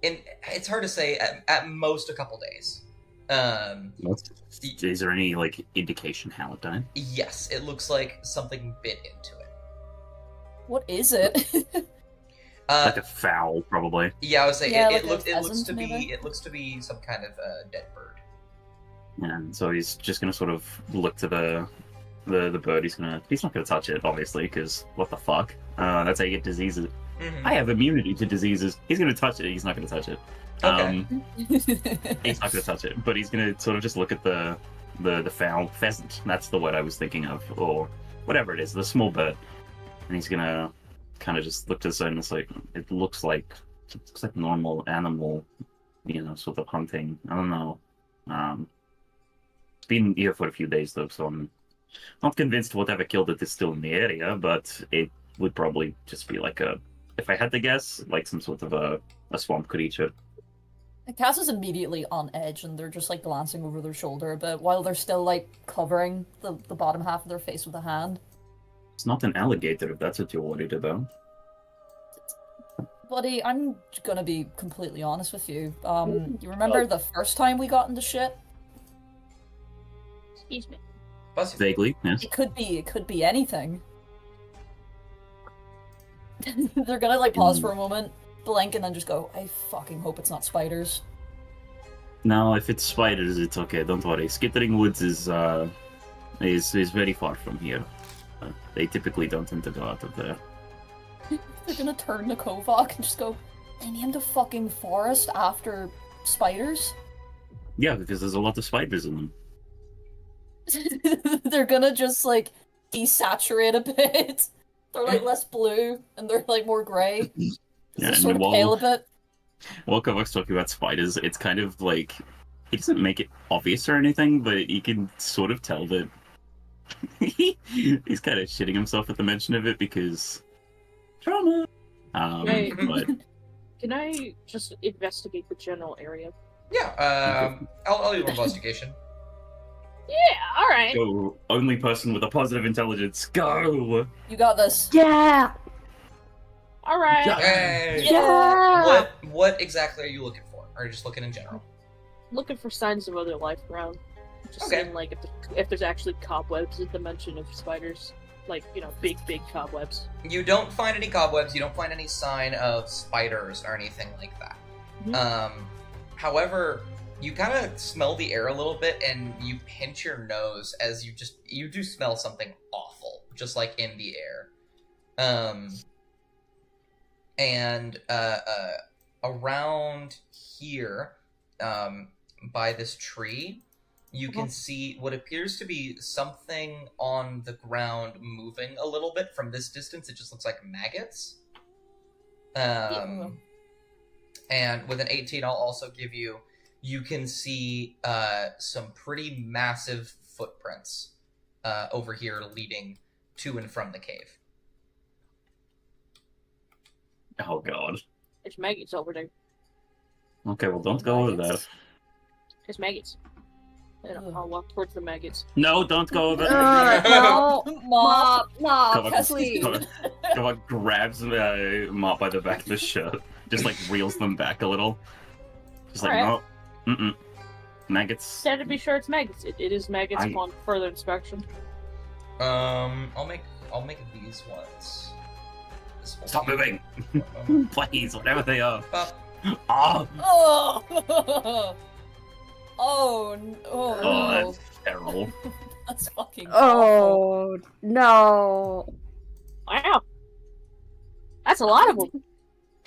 it's hard to say. At most, a couple days. Is there any like indication how it died? Yes, it looks like something bit into it. What is it? Like a fowl, probably. Yeah, I would say Yeah, it like a looks to pheasant, be maybe? it looks to be some kind of dead bird. And so he's just gonna sort of look to the bird. He's not gonna touch it, obviously, because what the fuck? That's how you get diseases. Mm-hmm. I have immunity to diseases. He's gonna touch it. He's not gonna touch it. Okay. He's not gonna touch it, but he's gonna sort of just look at the fowl pheasant. That's the word I was thinking of, or whatever it is, the small bird. And he's gonna kind of just look to the side, and it's like it looks like normal animal, sort of hunting. I don't know. It's been here for a few days though, so I'm not convinced whatever killed it is still in the area, but it would probably just be like if I had to guess, like some sort of a swamp creature. Cass is immediately on edge, and they're just, like, glancing over their shoulder a bit while they're still, like, covering the bottom half of their face with a hand. It's not an alligator if that's what you're worried about. Buddy, I'm gonna be completely honest with you. You remember the first time we got into shit? Excuse me. Bless you. Vaguely, yes. It could be anything. They're gonna, like, pause for a moment, blink, and then just go, "I fucking hope it's not spiders." No, if it's spiders, it's okay. Don't worry. Skittering Woods is very far from here. They typically don't tend to go out of there. They're gonna turn to Kovac and just go, "They named a fucking forest after spiders?" Yeah, because there's a lot of spiders in them. They're gonna just, like, desaturate a bit. They're, like, less blue, and they're, like, more grey. Yeah, They're sort of and pale a bit. while Kovak's talking about spiders, it's kind of like he doesn't make it obvious or anything, but you can sort of tell that he's kind of shitting himself at the mention of it because trauma. Right. But Can I just investigate the general area? Yeah, I'll do an investigation. Yeah, alright. go, only person with a positive intelligence, go! You got this. Yeah. Alright. Yeah. Hey! Yeah. What exactly are you looking for? Or are you just looking in general? Looking for signs of other life around. Just Okay. seeing, like, if there's actually cobwebs at the mention of spiders. Like, you know, big cobwebs. You don't find any cobwebs, you don't find any sign of spiders or anything like that. Mhm. However, you kind of smell the air a little bit and you pinch your nose as you do smell something awful, just like in the air. And around here, by this tree, you can see what appears to be something on the ground moving a little bit. From this distance, it just looks like maggots. And with an 18, I'll also give you can see some pretty massive footprints over here leading to and from the cave. Oh god. There's maggots over there. Okay, well don't go over there. There's maggots. And Ugh. I'll walk towards the maggots. No, don't go over there. No. Mom. Mom, Come please. on, grabs Mop by the back of the shirt, just like reels them back a little. Just like, Alright. no, maggots. Said to be sure it's maggots. It is maggots upon further inspection. I'll make these ones. This will Stop be- moving, please, whatever they are. Oh, Oh, Oh. Oh. oh, that's terrible. That's fucking. Oh no. Wow. That's a lot of them.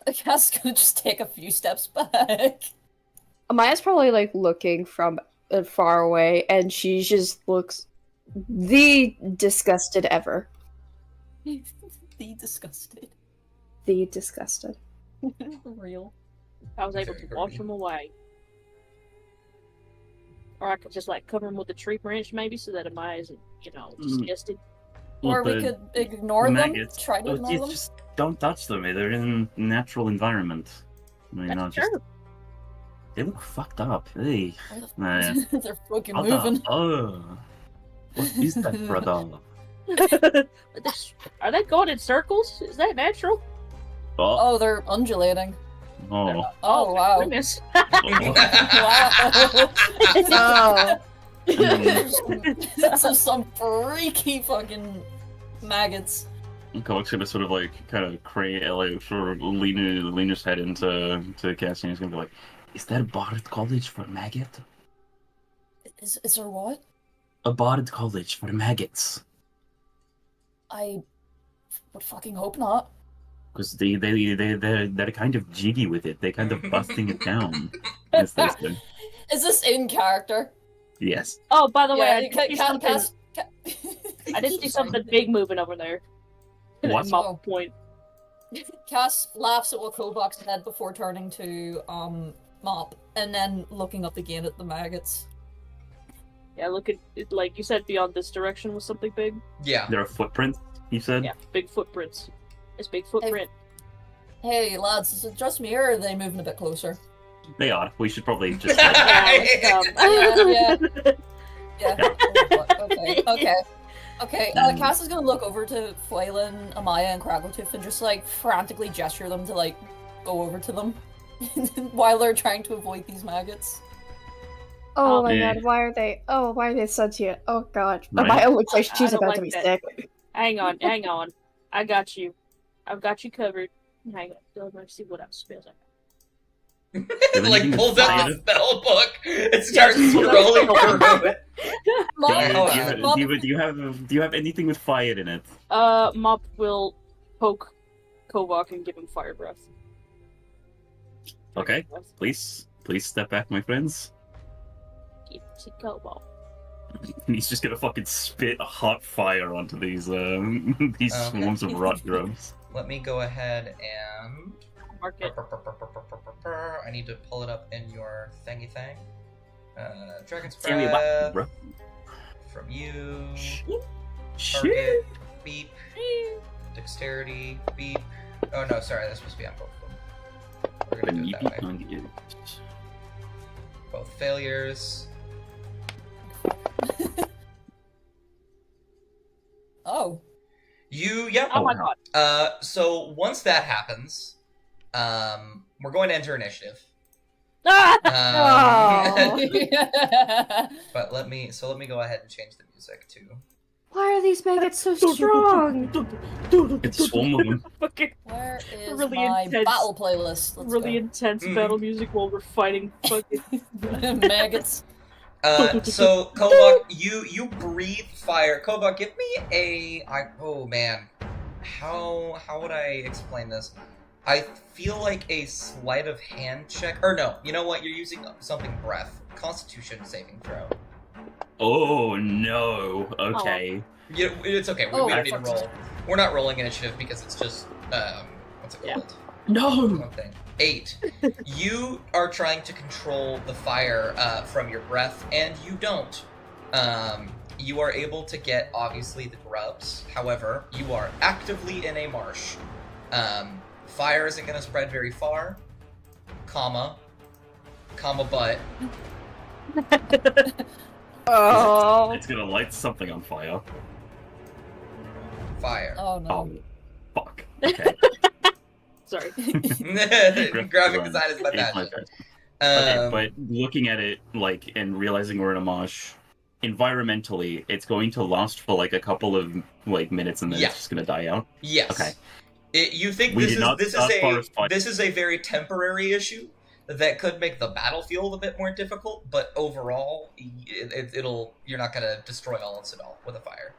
I guess gonna just take a few steps back. Amaya's probably like looking from far away, and she just looks the disgusted ever. The disgusted. The disgusted. Real. I was able to wash them away. Or I could just like cover them with a tree branch maybe so that Amaya isn't, you know, disgusted. Or we the could ignore them. maggots. Try to Oh, ignore them. just don't touch them. They're in natural environment. You know, That's just true. they look fucked up. Hey, Where the They're fucking what moving. what is that, brother? Are they going in circles? Is that natural? Oh, Oh, they're undulating. oh. Oh, wow. Goodness. Wow. Mm. That's some freaky fucking maggots. Kovacs gonna sort of like kind of sort of lean his head into Cassian. He's gonna be like, "Is that a bard college for maggot? Is there what? A bard college for maggots? I would fucking hope not. Because they're kind of jiggy with it. They're kind of busting it down. Yes, they say. Is this in character? Yes. Oh, by the way, Yeah, I did see something. I did see something big moving over there. What? At Mop point. Cass laughs at what Kovac said before turning to Mop and then looking up again at the maggots. Yeah, look at it, like you said, beyond this direction was something big. yeah. There are footprints, he said. Yeah, big footprints. It's big footprint. Hey lads, is it just me or are they moving a bit closer? They are. We should probably just... Yeah, Yeah. Okay. Cass is gonna look over to Fuelin, Amaya, and Kraggletooth and just like frantically gesture them to like go over to them while they're trying to avoid these maggots. Oh my Yeah. god, why are they sentient? Oh god. Right. Amaya looks like I she's don't about to like be that. sick. hang on. I got you. I've got you covered. Hang on. Let me see what else spells I got. Like pulls out the Fire. spell book and starts scrolling through it. Mom, Do you have anything with fire in it? Mop will poke Kovac and give him fire breath. Okay. Please step back, my friends. Give it to Kovac. He's just gonna fucking spit hot fire onto these these Okay. swarms of rot grubs. Let me go ahead and... Mark it. I need to pull it up in your thingy thing. Dragon's Tell me about it, Breath bro. from you. Shit. Target, beep. Dexterity, beep. Oh no, sorry, that's supposed to be on both of them. We're gonna do it that way. Both failures. Oh. Yeah. Oh my wow. god. So once that happens, we're going to enter initiative. Oh. But let me go ahead and change the music too. Why are these maggots so strong? It's a swarm of them. Fucking Where is Really my intense- battle playlist? Let's really go. intense Mhm. battle music while we're fighting fucking. Maggots. So Kobach, you breathe fire. Kobach, give me oh man, how would I explain this? I feel like a sleight of hand check, or no, you know what? You're using something breath. Constitution saving throw. Oh no. Okay. It's okay. We Oh, don't need to fuck. roll. We're not rolling initiative because it's just what's it Yeah. called? No. One thing. 8. You are trying to control the fire from your breath, and you don't. You are able to get, obviously, the grubs. However, you are actively in a marsh. Fire isn't going to spread very far. Comma, but. Oh. It's gonna light something on fire. Fire. Oh no. Oh, fuck. Okay. Sorry. Graphic design is my It's my passion. bad. Okay, Um, but looking at it, like, and realizing we're in a marsh, environmentally, it's going to last for, like, a couple of, like, minutes and then Yeah. it's just gonna die out. Yes. Okay. You think We this did is not this is start a forest fire. this is a very temporary issue that could make the battlefield a bit more difficult, but overall, it'll you're not gonna destroy all of Sidal with a fire.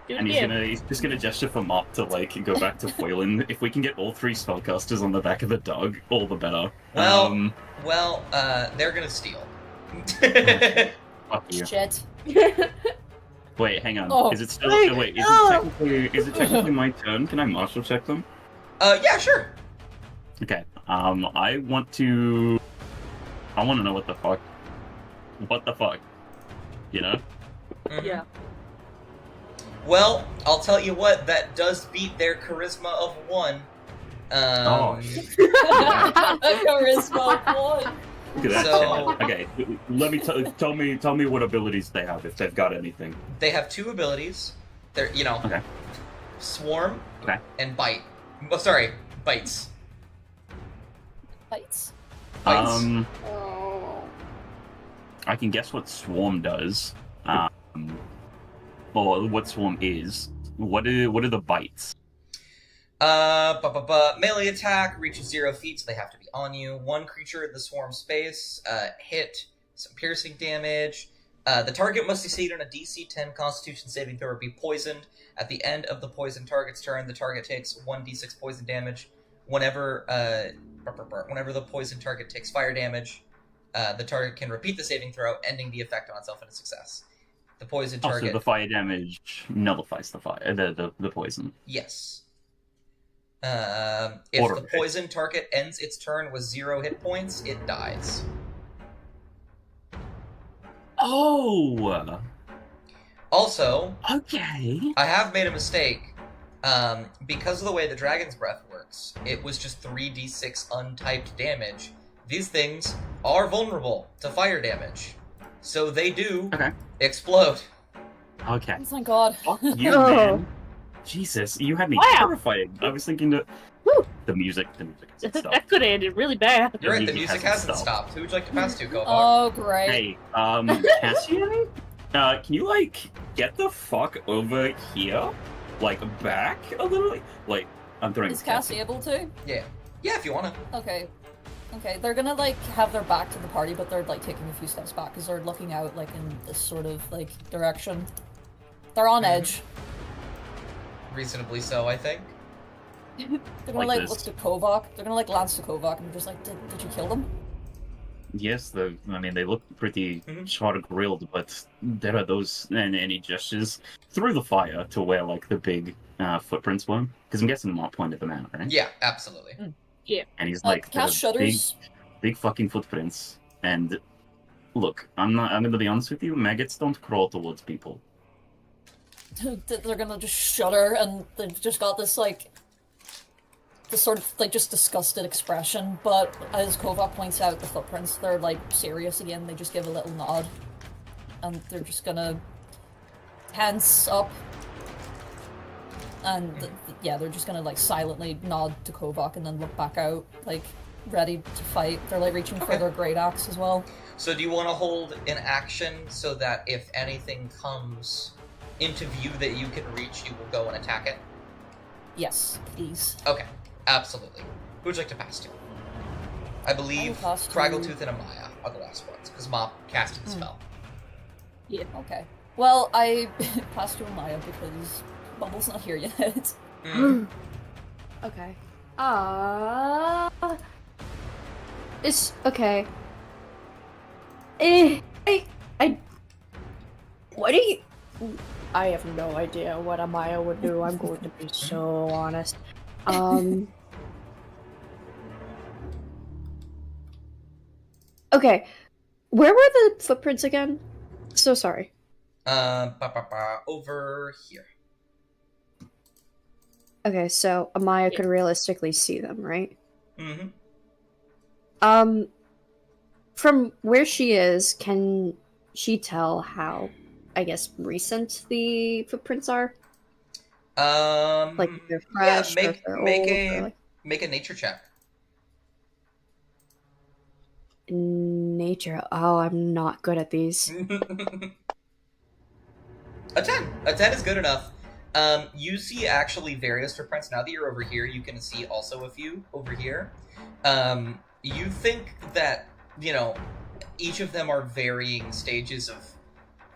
Do it And again. he's just gonna gesture for Mop to, like, go back to foiling. If we can get all 3 spellcasters on the back of the dog, all the better. Well, they're gonna steal. Fuck you. Shit. Wait, hang on. Oh. Is it still? Wait, Wait, is no. it technically my turn? Can I marshal check them? Yeah, sure. Okay. I want to know what the fuck. What the fuck? You know? Mhm. Yeah. Well, I'll tell you what. That does beat their charisma of 1. Oh. Charisma one. Look at that. So- shit. Okay. Let me tell me what abilities they have if they've got anything. They have 2 abilities. They're Okay. swarm Okay. and bite. Oh, sorry, bites. Bites. Bites. Oh. I can guess what swarm does. Or what swarm is. What are the bites? Melee attack reaches 0 feet, so they have to be on you. 1 creature in the swarm space, hit, some piercing damage. The target must succeed on a DC 10 Constitution saving throw or be poisoned. At the end of the poisoned target's turn, the target takes 1d6 poison damage. Whenever the poisoned target takes fire damage, the target can repeat the saving throw, ending the effect on itself in a success. The poisoned Also, target. the fire damage nullifies the fire, the poison. Yes. If Order the it. poison target ends its turn with 0 hit points, it dies. Oh. Also, Okay. I have made a mistake. Because of the way the Dragon's Breath works, it was just 3d6 untyped damage. These things are vulnerable to fire damage. So they do Okay. explode. Okay. Oh my god. Fuck you, Oh. man. Jesus, you had me Wow. terrified. I was thinking that Woo. the music hasn't stopped. That could have ended really bad. You're right, the music music hasn't hasn't stopped. Who would you like to pass to, Kobach? Oh great. Hey, Cassian, can you like get the fuck over here, like back a little? Like I'm throwing. Is Cassie able to? Yeah, if you wanna. Okay. Okay, they're gonna like have their back to the party, but they're like taking a few steps back because they're looking out like in this sort of like direction. They're on edge. Reasonably so, I think. They're gonna Like like this. look to Kovac. They're gonna like glance to Kovac and just like, did you kill them? Yes, I mean they look pretty Mhm. short grilled, but there are those and any gestures through the fire to where like the big footprints were. Because I'm guessing Mott pointed them out, right? Yeah, absolutely. And he's like, Cast "There's big, shudders. big fucking footprints, and Look, I'm gonna be honest with you. Maggots don't crawl towards people. They're gonna just shudder, and they've just got this like this sort of like just disgusted expression. But as Kovac points out, the footprints, they're like serious again. They just give a little nod, and they're just gonna hands up, and yeah, they're just gonna like silently nod to Kovac and then look back out, like ready to fight. They're like reaching for their great axe as well. So do you want to hold an action so that if anything comes into view that you can reach, you will go and attack it? Yes, please. Okay, absolutely. Who would you like to pass to? I believe I will pass to- Kraggletooth and Amaya are the last ones, because Mop casted the spell. Yeah. Okay. Well, I passed to Amaya because Bumble's not here yet. Mm. Okay. It's okay. What do you? I have no idea what Amaya would do. I'm going to be so honest. Okay. Where were the footprints again? So sorry. Over here. Okay, so Amaya could realistically see them, right? Mm-hmm. From where she is, can she tell how, I guess, recent the footprints are? Like if they're fresh, or if they're old, or like... Make a nature check. Nature. Oh, I'm not good at these. A 10. A 10 is good enough. You see actually various footprints. Now that you're over here, you can see also a few over here. You think that, you know, each of them are varying stages of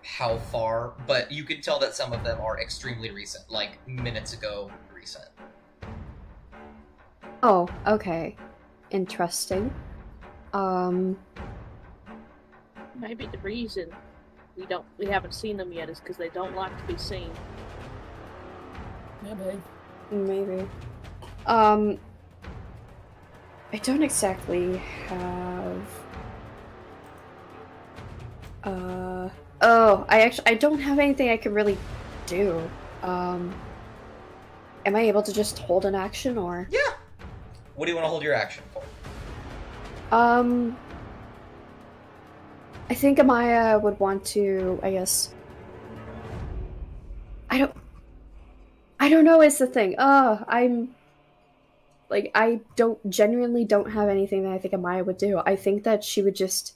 how far, but you can tell that some of them are extremely recent, like minutes ago recent. Oh, okay. Interesting. Maybe the reason we haven't seen them yet is because they don't like to be seen. Maybe. Maybe. I don't exactly have... Oh, I don't have anything I can really do. Am I able to just hold an action, or...? Yeah! What do you want to hold your action for? I think Amaya would want to, I guess... I don't know is the thing. I genuinely don't have anything that I think Amaya would do. I think that she would just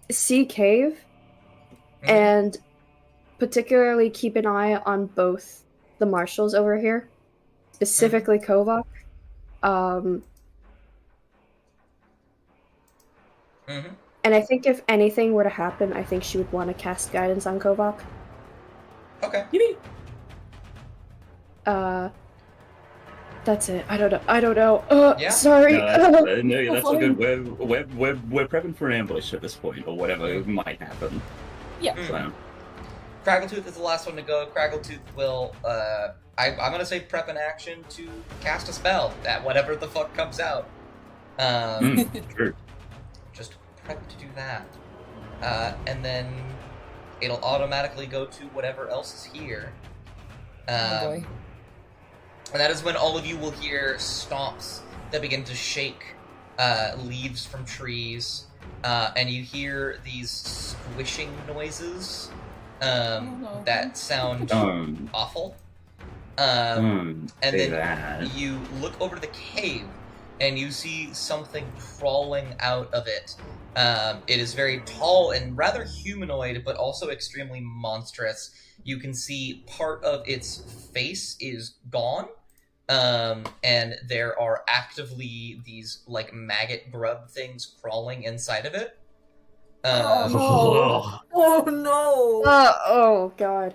see Cave and particularly keep an eye on both the marshals over here, specifically Kovac. And I think if anything were to happen, I think she would want to cast guidance on Kovac. Okay. That's it. I don't know. Yeah. Sorry. No, that's all good. We're prepping for an ambush at this point, or whatever might happen. Yeah. So. Kraggletooth is the last one to go. Kraggletooth will, I'm gonna say prep an action to cast a spell at whatever the fuck comes out. Sure. Just prep to do that. And then it'll automatically go to whatever else is here. Oh boy. And that is when all of you will hear stomps that begin to shake leaves from trees, and you hear these squishing noises that sound awful. And then you look over the cave, and you see something crawling out of it. It is very tall and rather humanoid, but also extremely monstrous. You can see part of its face is gone. And there are actively these like maggot grub things crawling inside of it. Oh no! Oh god.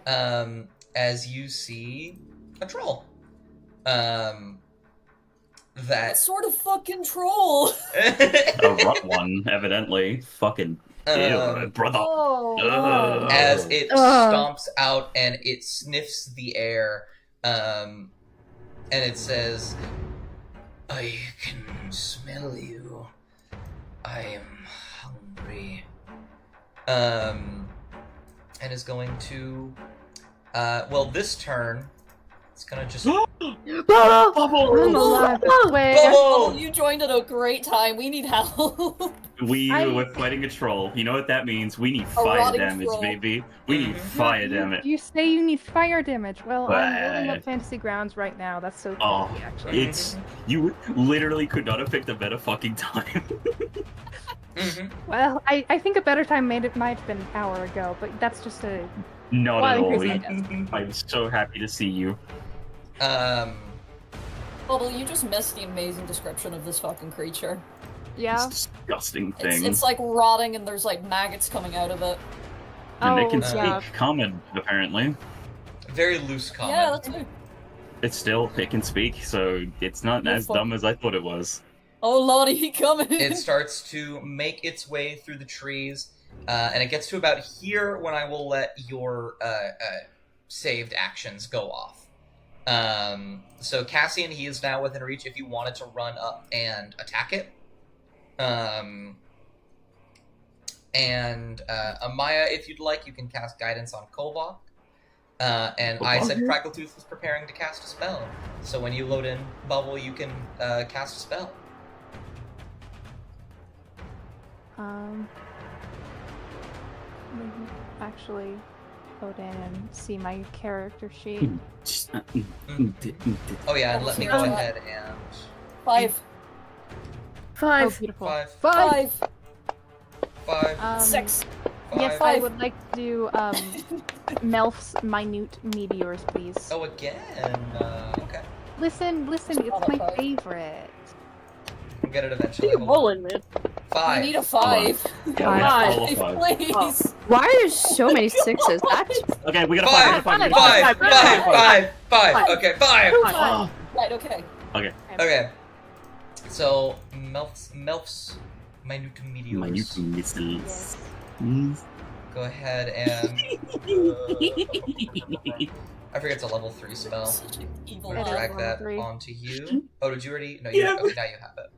As you see a troll. What That sort of fucking troll? A rut one, evidently. Fucking ew, brother. Oh. as it stomps out and it sniffs the air, and it says, "I can smell you. I am hungry. And is going to, well, this turn, it's gonna just. Bubble! I'm alive, I swear. Oh, you joined at a great time. We need help. We're fighting a troll. You know what that means? We need fire rotting damage, troll. baby. We need fire damage. You say you need fire damage. Well, I'm rolling But- up Fantasy Grounds right now. That's so Oh, creepy, actually. you literally could not have picked a better fucking time. Well, I think a better time might have been an hour ago, but that's just a... Not Well, at I'm all. crazy, I guess. I'm so happy to see you. Bubble, you just missed the amazing description of this fucking creature. Yeah? This disgusting thing. It's like rotting and there's like maggots coming out of it. And it can yeah. speak common, apparently. Very loose comment. Yeah, that's good. It can speak, so it's not You as fuck- dumb as I thought it was. Oh lordy, he coming. It starts to make its way through the trees, and it gets to about here when I will let your saved actions go off. So Cassian, he is now within reach if you wanted to run up and attack it. And Amaya, if you'd like, you can cast Guidance on Kolvok. And I said Crackle Tooth was preparing to cast a spell. So when you load in Bubble, you can cast a spell. Let me actually load in and see my character sheet. Oh yeah, and let me go ahead and... 5, Oh, beautiful. 5, 5, 5, 6. 5. Yes, I would like to do Melf's Minute Meteors, please. Oh, again? Okay. Listen, it's my favorite. We'll get it What eventually. are you Hold on. rolling, man? 5. We need a 5. Yeah, all Five, five. please. Why are there so many sixes? That's Okay, we got a 5, 5, we got a 5, we got a 5, 5, 5, 5. Okay, 5. Oh, Right, okay. Okay. So, Melf's Minute Meteors. minute missiles. Go ahead and... I forget it's a level 3 spell. Such an evil I'm gonna It is drag level that 3. onto you. Oh, did you already? No, you Yeah. okay, now you have it.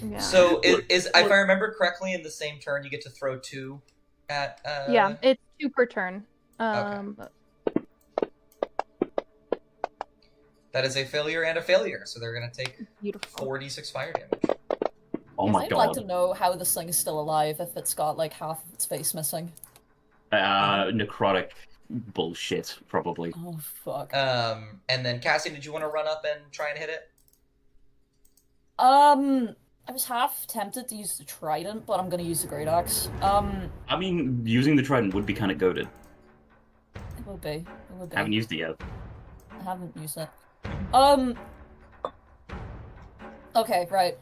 Yeah. So, is if I remember correctly, in the same turn, you get to throw 2 at... Yeah, it's 2 per turn. That is a failure and a failure, so they're gonna take Beautiful. 4d6 fire damage. Oh my I'd like god. to know how this thing is still alive if it's got like half of its face missing. Necrotic bullshit, probably. Oh fuck. And then Cassian, did you want to run up and try and hit it? I was half tempted to use the trident, but I'm gonna use the great axe. I mean, using the trident would be kind of goated. It would be. It would be. Haven't used it yet. I haven't used it. Okay, right.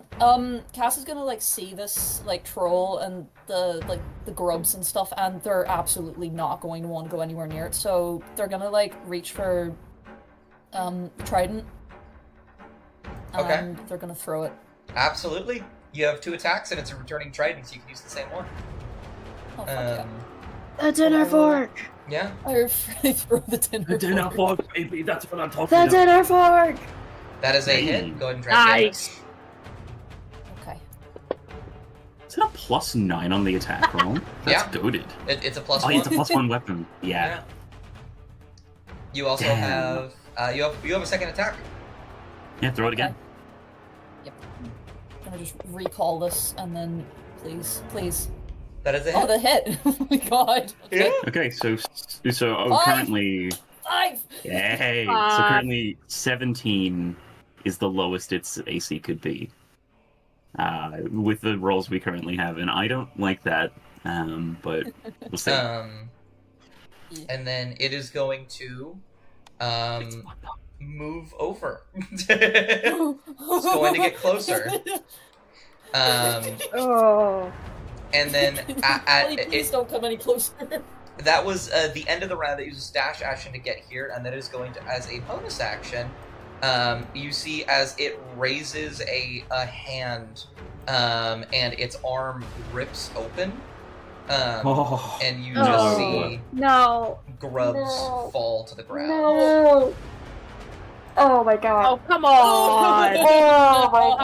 Cass is gonna like see this like troll and the grubs and stuff, and they're absolutely not going to want to go anywhere near it. So they're gonna like reach for trident. Okay. And they're gonna throw it. Absolutely. You have 2 attacks, and it's a returning trident, so you can use the same one. Oh fuck yeah. a dinner fork. Yeah. I really throw the dinner. fork, baby, that's what I'm talking The dinner fork. That is a Hey. hit. Go ahead and drag Nice. Okay. Is it a +9 on the attack roll? That's Yeah. goated. It's a plus Oh, 1. yeah, it's a +1 weapon. Yeah. You also Damn. have you have a second attack. Yeah, throw it again. I'm gonna just recall this and then please. That is a Oh, hit. the hit! Oh my god. Okay. Okay, so Five. currently, 5! yay! So currently 17 is the lowest its AC could be. With the rolls we currently have, and I don't like that. But we'll see. And then it is going to move over. It's going to get closer. Oh. And then Please don't come any closer. that was the end of the round. That uses dash action to get here, and that is going to, as a bonus action, you see as it raises a hand, and its arm rips open, and you just no. see No. grubs No. fall to the ground. No. Oh my god. Oh, come on! Oh my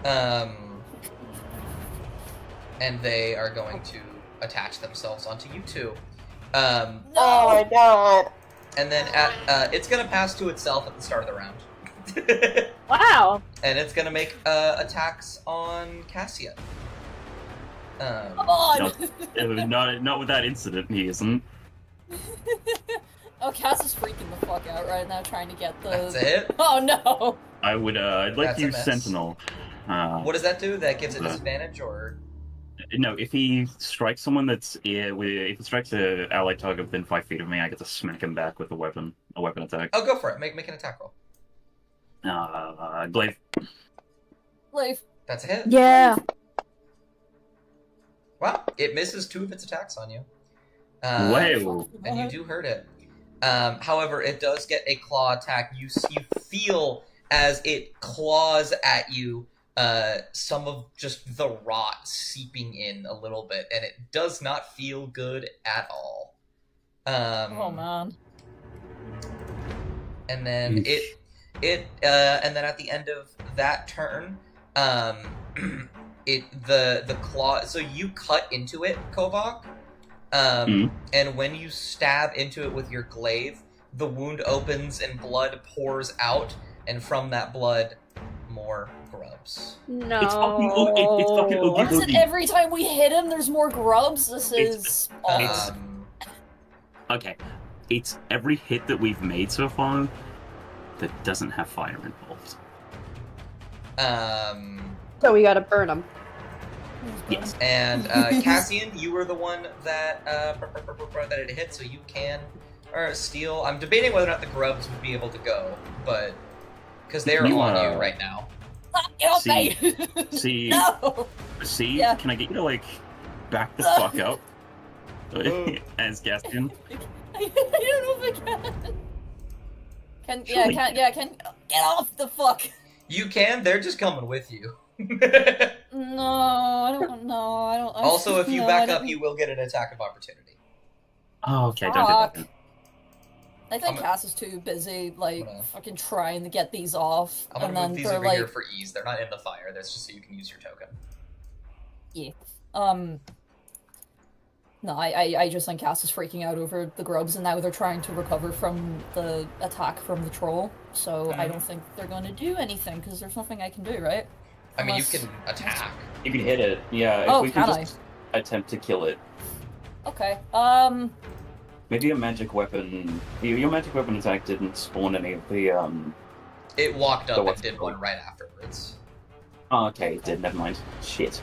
god. and they are going to attach themselves onto you two. No! Oh my god. And then it's gonna pass to itself at the start of the round. Wow. And it's gonna make attacks on Cassian. Come on! Not with that incident, he isn't. Oh, Cass is freaking the fuck out right now, trying to get the. That's it. Oh no! I'd like That's to a use miss. Sentinel. What does that do? That gives it Uh, disadvantage, or No, if he strikes someone that's if he strikes a allied target within 5 feet of me, I get to smack him back with a weapon attack. oh, go for it. Make an attack roll. Glaive. Leave. That's a hit. Yeah. Wow, it misses 2 of its attacks on you. Wow. And you do hurt it. However, it does get a claw attack. You feel as it claws at you, some of just the rot seeping in a little bit, and it does not feel good at all. Oh man. And then and then at the end of that turn, the claw. So you cut into it, Kovak. And when you stab into it with your glaive, the wound opens and blood pours out, and from that blood, more grubs. No. It's fucking Oogie Why is it Boogie. every time we hit him, there's more grubs? This is awful. Okay, it's every hit that we've made so far that doesn't have fire involved. So we gotta burn them. Yes. And Cassian, you were the one that that it hit, so you can steal. I'm debating whether or not the grubs would be able to go, but because they're You, on you right now. Get off me! See, No! see, Yeah. can I get you to like back the fuck up? As Cassian. I don't know if I can. Surely. Can get off the fuck! You can. They're just coming with you. No, I don't know. I don't. Also, if you no, back I up, don't- you will get an attack of opportunity. Oh, okay, don't do Fuck. that. I think I'm- Cass is too busy, like, I'm gonna- fucking trying to get these off, I'm and gonna then move these they're over like, here for ease. They're not in the fire. That's just so you can use your token. yeah. No, I just think Cass is freaking out over the grubs, and now they're trying to recover from the attack from the troll. So I don't think they're going to do anything because there's nothing I can do, right? I mean, you Unless- can attack. You can hit it, yeah. Oh, if we can can just attempt to kill it. Okay. Maybe a magic weapon. Your magic weapon attack didn't spawn any of the It walked So up and what's did it one called? right afterwards. Oh, okay, it did. Never mind. Shit.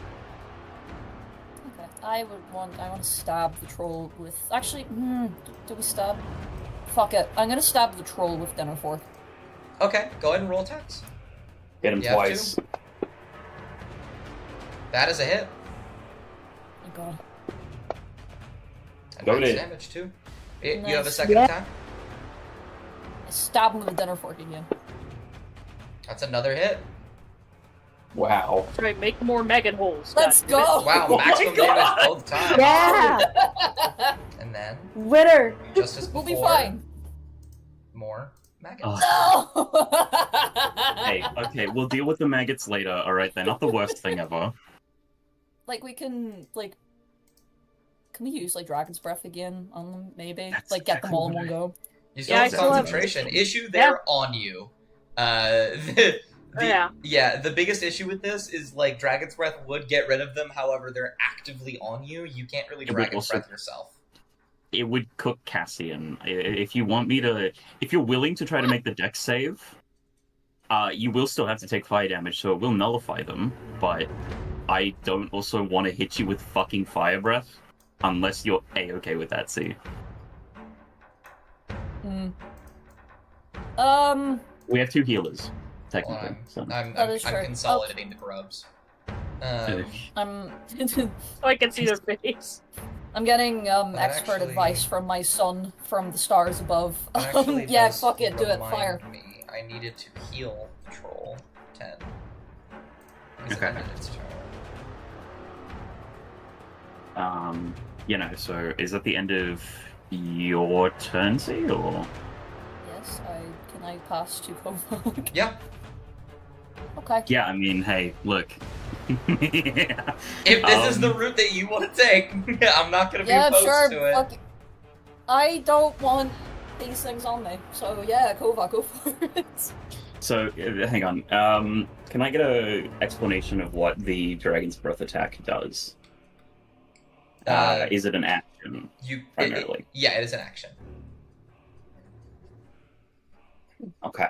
Okay. I want to stab the troll with. Actually, do we stab? Fuck it. I'm gonna stab the troll with dinner fork. Okay, go ahead and roll attacks. Hit him You have twice. That is a hit. Oh god. And Go that's to- damage too. You have a Nice. second Yeah. attack. I stab him with a dinner fork again. That's another hit. Wow. That's right, make more maggot holes. Let's God damn it. go! Wow, Oh my maximum God. damage both times. Yeah. And then, Winner. just as We'll before, be fine. more maggots. Oh. No! Hey, okay, we'll deal with the maggots later. All right, they're not the worst thing ever. Like, we can, like... Can we use, like, Dragon's Breath again on them, maybe? That's like, get them all in one exactly go? You still Yeah, have I still have- concentration. Issue there on you. Yeah. Yeah, the biggest issue with this is, like, Dragon's Breath would get rid of them, however, they're actively on you. You can't really It would Dragon's also- Breath yourself. It would cook Cassian. If you want me to, if you're willing to try to make the dex save, you will still have to take fire damage, so it will nullify them. But I don't also want to hit you with fucking fire breath, unless you're a-okay with that. See, we have 2 healers, technically. So. I'm That is true. consolidating the grubs. I'm... So I can see their face. I'm getting, expert actually- advice from my son from the stars above. That actually Yeah, does fuck it, do it, remind fire. Me, I needed to heal the troll 10. Okay. Ended its turn. So is that the end of your turn, see, or? Yes, can I pass to Kovok? Yeah. Okay. Yeah, I mean, hey, look, Yeah. If this is the route that you want to take, I'm not going to be Yeah, opposed sure. to it. Fuck. I don't want these things on me. So yeah, Kova, go for it. So, hang on. Can I get a explanation of what the Dragon's Breath attack does? Is it an action primarily? Yeah, it is an action. Okay.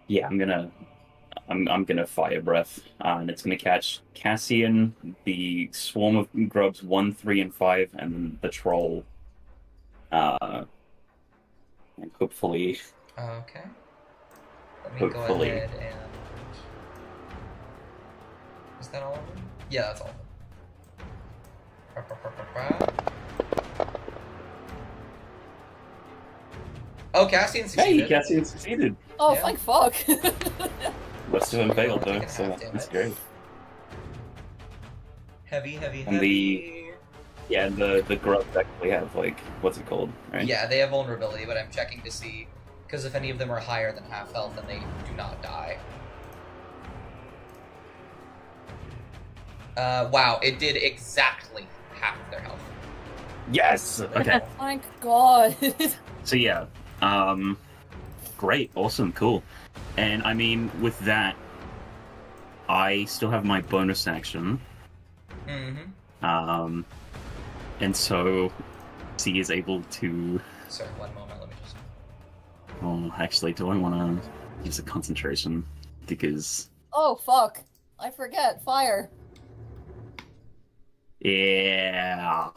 Yeah, I'm gonna fire breath, and it's gonna catch Cassian, the swarm of grubs 1, 3, and 5, and the troll. And hopefully, Okay. Let me Hopefully. go ahead and... Is that all of them? Yeah, that's all of them. Oh, Cassian hey, succeeded. Cassian succeeded. Oh, Yeah. thank fuck. Rest of them failed though, Taking so half damage. that's great. Heavy. And Yeah, the grubs actually have like what's it called, right? Yeah, they have vulnerability, but I'm checking to see, because if any of them are higher than half health, then they do not die. Wow, it did exactly half of their health. Yes. Okay. Thank God. So yeah, great, awesome, cool. And I mean, with that, I still have my bonus action. Mm-hmm. And so C is able to. Sorry, one moment, let me just... Oh, actually, do I want to use a concentration? Because Oh fuck. I forget. Fire. yeah.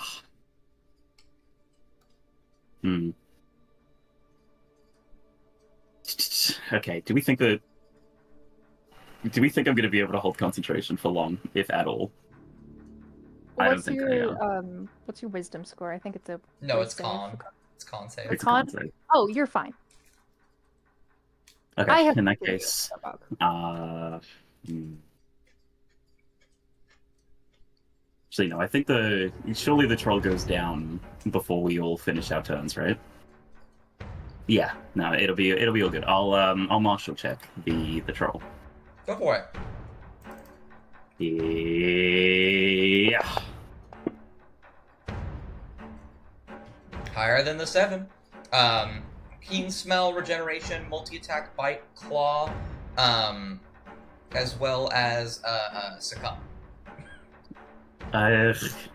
Hmm. Okay. Do we think I'm going to be able to hold concentration for long, if at all? I don't What's think I your am. what's your wisdom score? I think it's a No, it's save. con. It's con save. It's a con? con save. Oh, you're fine. I Okay. have In that to do case, hmm. Actually, no. I think surely the troll goes down before we all finish our turns, right? Yeah. No, it'll be all good. I'll martial check the troll. Go for it. Yeah. Higher than the 7. Keen smell, regeneration, multi-attack, bite, claw, as well as succumb.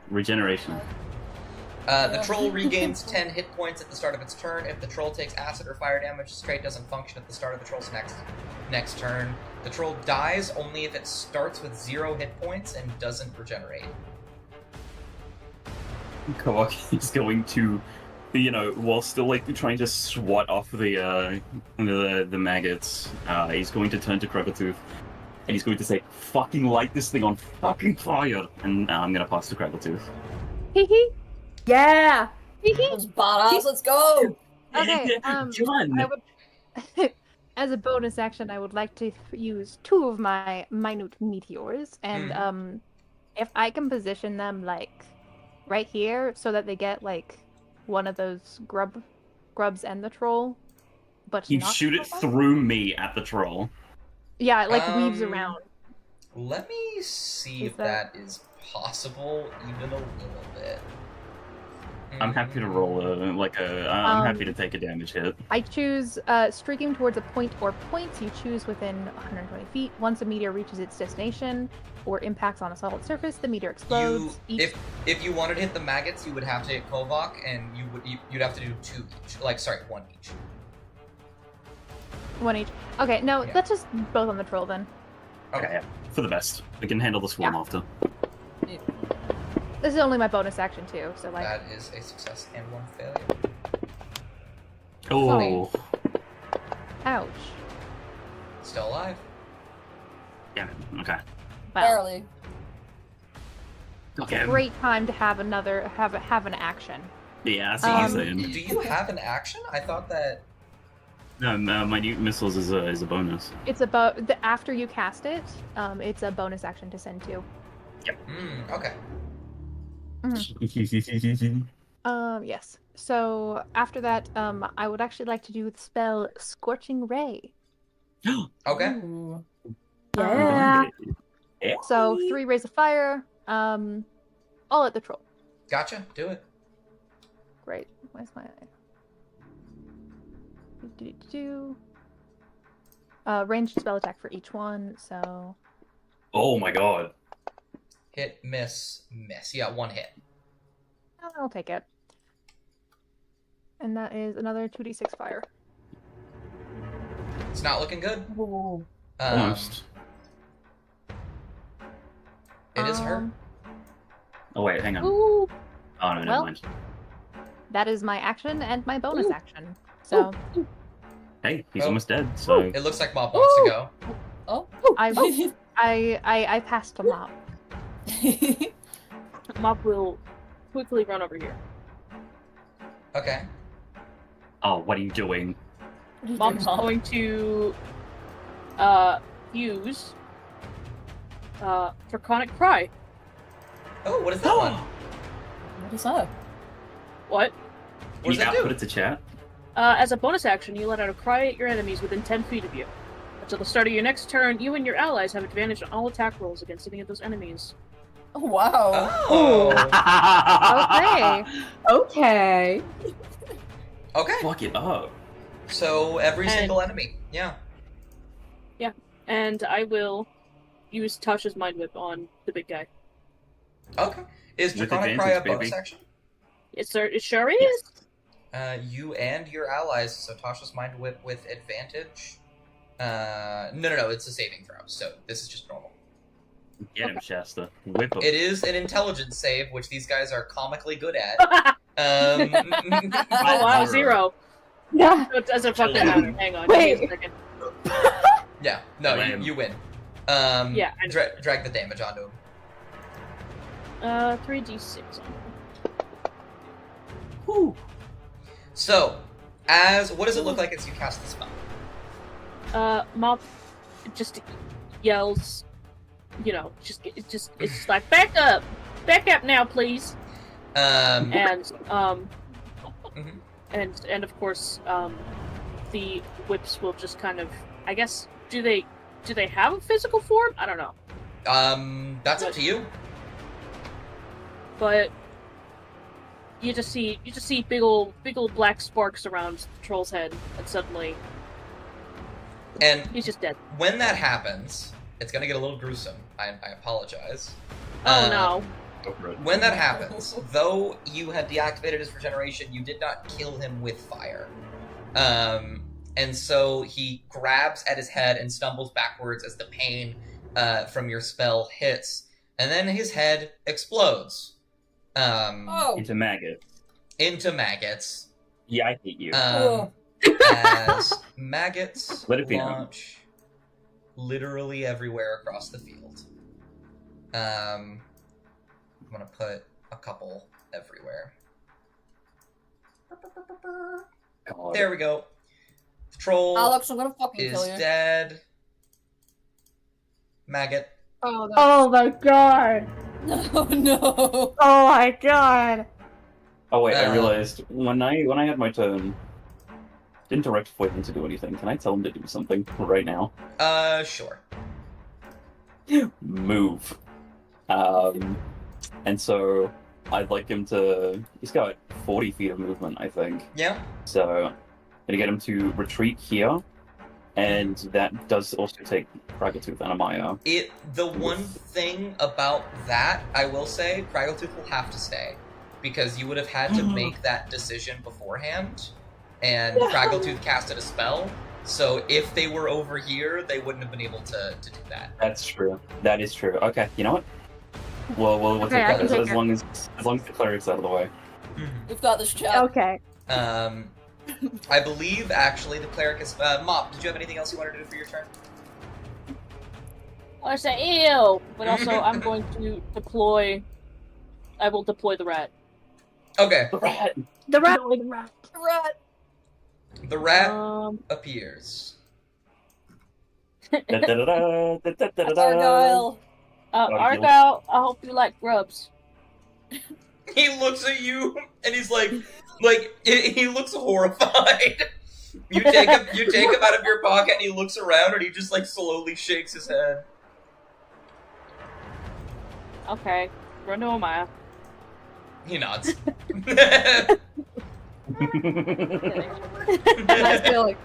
Regeneration. The troll regains 10 hit points at the start of its turn. If the troll takes acid or fire damage, this trait doesn't function at the start of the troll's next turn. The troll dies only if it starts with 0 hit points and doesn't regenerate. Kawaki is going to, while still like trying to swat off the maggots, he's going to turn to Crocotooth and he's going to say, "Fucking light this thing on fucking fire!" And I'm gonna pass to Crocotooth. Hee hee. Yeah. Hee hee. Those badass. Let's go. Okay. John. I would, as a bonus action, I would like to use 2 of my minute meteors, and if I can position them like right here, so that they get like one of those grubs and the troll, but You not shoot it Kova? through me at the troll. Yeah, it like weaves around. Let me see Is if that is possible, even a little bit. I'm happy to roll I'm happy to take a damage hit. I choose streaking towards a point or points you choose within 120 feet. Once a meteor reaches its destination or impacts on a solid surface, the meteor explodes. If you wanted to hit the maggots, you would have to hit Kovak, and you'd have to do 2 each. 1 each. 1 each. Okay, no, Yeah. let's just both on the troll then. Okay, yeah. For the best. We can handle the swarm after. This is only my bonus action too, so like. That is a success and 1 failure. Oh. Ouch. Still alive. Yeah. Okay. Well, Barely. Okay. great time to have an action. Yeah, that's what I'm Do saying. you have an action? I thought that... No, minute missiles is a bonus. It's about after you cast it. It's a bonus action to send to. Okay. Yes. So after that, I would actually like to do the spell Scorching Ray. Okay. Ooh. Yeah. Yeah. So 3 rays of fire, all at the troll. Gotcha. Do it. Great. Where's my do? Ranged spell attack for each one, so Oh my god. Hit, miss, miss. You got 1 hit. I'll take it. And that is another 2d6 fire. It's not looking good. Ooh. Almost. It is her. Oh wait, hang on. Ooh, Oh no, never well. mind. that is my action and my bonus action. So Hey, he's Oh. almost dead, so It looks like Mob wants to go. Oh. I passed a mop. Mop will quickly run over here. Okay. oh, what are you doing? Mop's going to use Draconic Cry. Oh, what is that one? What is that? What? What does you that output do? it to chat? As a bonus action, you let out a cry at your enemies within 10 feet of you. Until the start of your next turn, you and your allies have advantage on all attack rolls against any of those enemies. Oh, wow. Oh. Okay. Okay. Okay. Fuck it up. So every And- single enemy. Yeah. And I will use Tasha's Mind Whip on the big guy. Okay. Is With Draconic Cry a advantage, bonus baby. action? It sure is. You and your allies. So Tasha's Mind Whip with advantage. No. It's a saving throw. So this is just normal. Get him, Shasta. Whip him. It is an intelligence save, which these guys are comically good at. Oh wow, 0. Yeah. It doesn't fucking matter. Hang on. Wait. Give me a second. Yeah. No, Lame. you win. Yeah, I know. Drag the damage onto him. 3d6 on Whew. So, what does it look like as you cast the spell? Mop just yells, it's like back up now, please. Um, And mhm. and of course, the whips will just kind of, I guess, do they have a physical form? I don't know, That's up to you. but you just see big old black sparks around the troll's head, and suddenly And he's just dead. when that happens, it's gonna get a little gruesome. I apologize. Oh no. Go for it. When that happens, though you had deactivated his regeneration, you did not kill him with fire. And so he grabs at his head and stumbles backwards as the pain from your spell hits, and then his head explodes Oh. Into maggots. into maggots. Yeah, I hate you. Oh. As maggots Let it be known. launch literally everywhere across the field. I'm gonna put a couple everywhere. God. There we go. The troll Alex, I'm gonna fucking is kill you. dead. Maggot. Oh my god. No, no. Oh my god. Oh wait, I Uh, realized when I had my turn, didn't direct Foyton to do anything. Can I tell him to do something right now? Sure. Move. And so I'd like him to. He's got 40 feet of movement, I think. Yeah. So I'm gonna get him to retreat here, and that does also take Kraggletooth and Amaya. The one thing about that, I will say, Kraggletooth will have to stay. Because you would have had to make that decision beforehand, and Kraggletooth casted a spell, so if they were over here, they wouldn't have been able to do that. That's true. That is true. Okay, you know what? We'll Okay, take I that can take as it. long as the cleric's out of the way. We've got this chat. Okay. I believe, actually, the cleric is... Mop, did you have anything else you wanted to do for your turn? I say ew, but also I'm going to deploy. I will deploy the rat. Okay, Rat. The rat. Rat. the rat Um, appears. Da-da-da-da, da-da-da-da-da. Argyle. Argyle, I hope you like grubs. He looks at you, and he's like, he looks horrified. You take him out of your pocket, and he looks around, and he just like slowly shakes his head. Okay, run to Amaya. He nods. And I feel like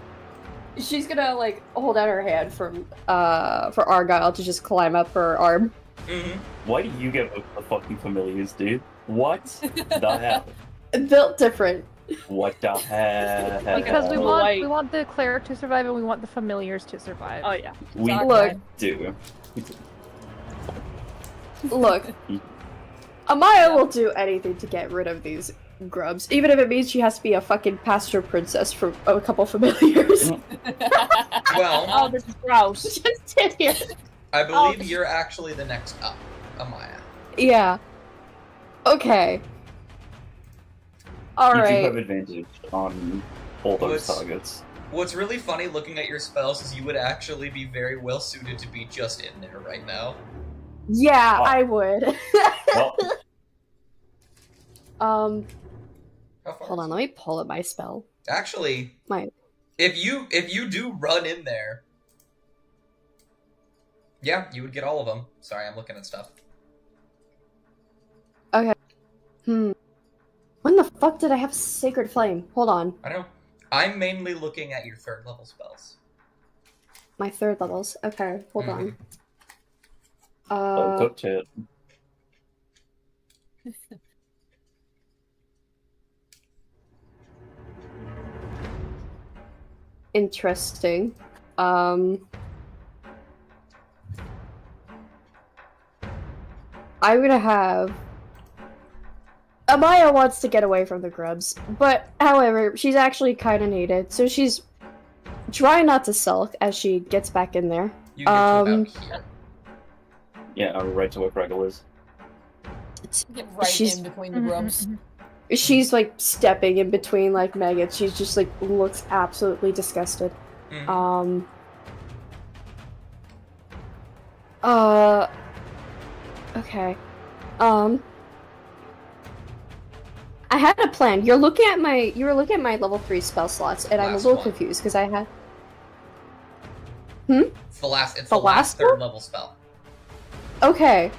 she's gonna like hold out her hand for Argyle to just climb up her arm. Mhm. Why do you get the fucking familiars, dude? What the hell? Built different. What the hell? Because we Like- want the cleric to survive and we want the familiars to survive. Oh yeah. We Look. do. Look, Amaya will do anything to get rid of these grubs, even if it means she has to be a fucking pasture princess for a couple familiars. Well, Oh, this is gross. Just sit here. I believe you're actually the next up, Amaya. Yeah. Okay. All You do right. have advantage on all those What's- targets. What's really funny looking at your spells is you would actually be very well suited to be just in there right now. Yeah, Oh. I would. Well, How far Hold is on. it? Let me pull up my spell. Actually, My if you do run in there, yeah, you would get all of them. Sorry, I'm looking at stuff. When the fuck did I have Sacred Flame? Hold on. I don't know. I'm mainly looking at your 3rd level spells. My 3rd levels. Okay, hold on. cooked it. Interesting. I'm gonna have. Amaya wants to get away from the grubs, but however, she's actually kind of needed, so she's trying not to sulk as she gets back in there. You get to about here. Yeah, right to where Gregor is. Get right She's- in between the grubs. She's like stepping in between like maggots. She's just like looks absolutely disgusted. Mhm. Okay. I had a plan. You were looking at my level 3 spell slots, and I'm a Last little one. confused because I had. It's the last. It's The the last last 3rd one? level spell. Okay.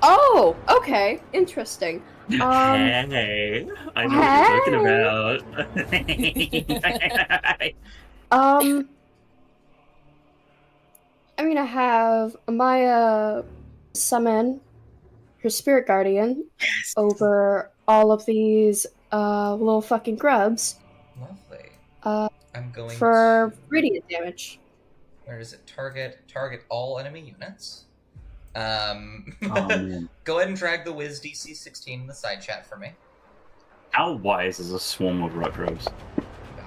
Oh, okay. Interesting. Hey, I know what you're talking about. I'm gonna have Maya summon her spirit guardian over all of these little fucking grubs Lovely. I'm going for to... radiant damage. Where is it? Target all enemy units. Oh, man. Go ahead and drag the Wiz DC 16 in the side chat for me. How wise is a swarm of rut grubs?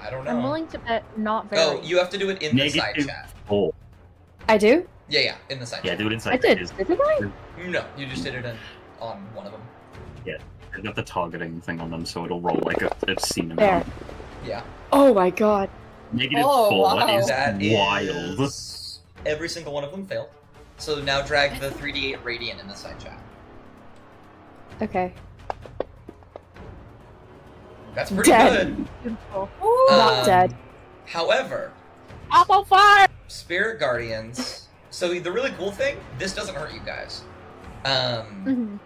I don't know. I'm willing to bet not very. Oh, you have to do it in the side Negative chat. 4. I do? Yeah, in the side Yeah, chat. do it inside. I did. pages. Didn't I? No, you just did it on one of them. They've got the targeting thing on them, so it'll roll like a obscene There. amount. Yeah. Oh my god. Negative Oh, 4 wow. is That wild. is... Every single one of them failed. So now drag the 3d8 radiant in the side chat. Okay. That's pretty Dead. good. Beautiful. Not Um, dead. However, I'm on fire! Spirit Guardians. So the really cool thing, this doesn't hurt you guys. Mhm.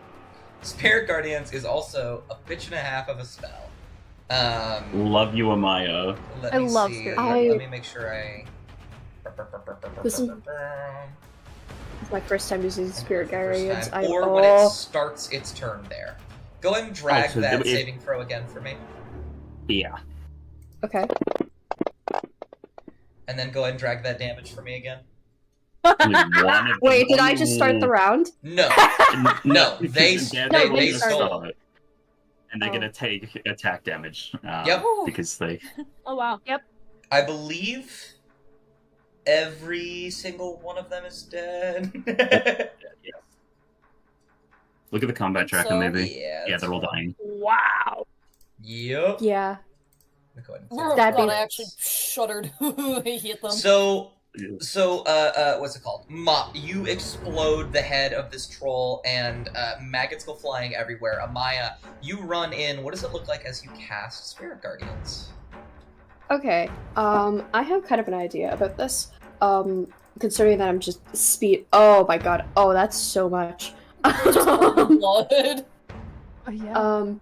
Spirit Guardians is also a bitch and a half of a spell. Love you, Amaya. Let I me love see. Spirit Let me make sure I. This is- It's my first time using spirit guardians. Time. Or when it oh, starts its turn there. Go ahead and drag so that it- saving throw again for me. Yeah. okay. And then go ahead and drag that damage for me again. Wait, did I just start the round? No. No, they start. And they're Oh. gonna take attack damage. Yep. Because they. Oh wow. Yep. I believe every single one of them is dead. Look at the combat tracker, So- maybe. Yeah, Yeah, they're all dying. Wow. Yep. Yeah. Go ahead and Oh, That'd God, be- I actually shuddered. I hit them. So, what's it called? Mop, you explode the head of this troll, and maggots go flying everywhere. Amaya, you run in. What does it look like as you cast Spirit Guardians? Okay. I have kind of an idea about this. Considering that I'm just speed. Oh my god. Oh, that's so much. Blood. Oh yeah.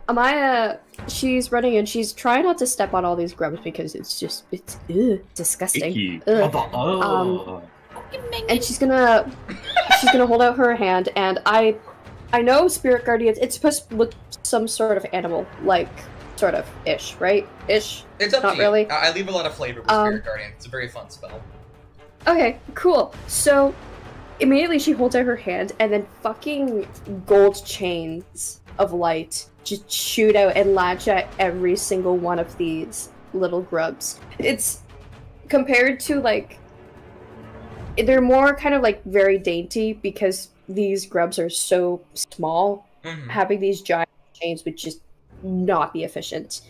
Amaya, she's running and she's trying not to step on all these grubs because it's disgusting. Icky. Ugh. Oh. And she's gonna hold out her hand, and I know spirit guardians. It's supposed to look some sort of animal, like sort of ish, right? Ish. It's up Not to you. really. I leave a lot of flavor with Spirit Guardian. It's a very fun spell. Okay, cool. So immediately she holds out her hand, and then fucking gold chains of light just shoot out and latch at every single one of these little grubs. It's compared to like they're more kind of like very dainty because these grubs are so small. Mhm. Having these giant chains would just not be efficient.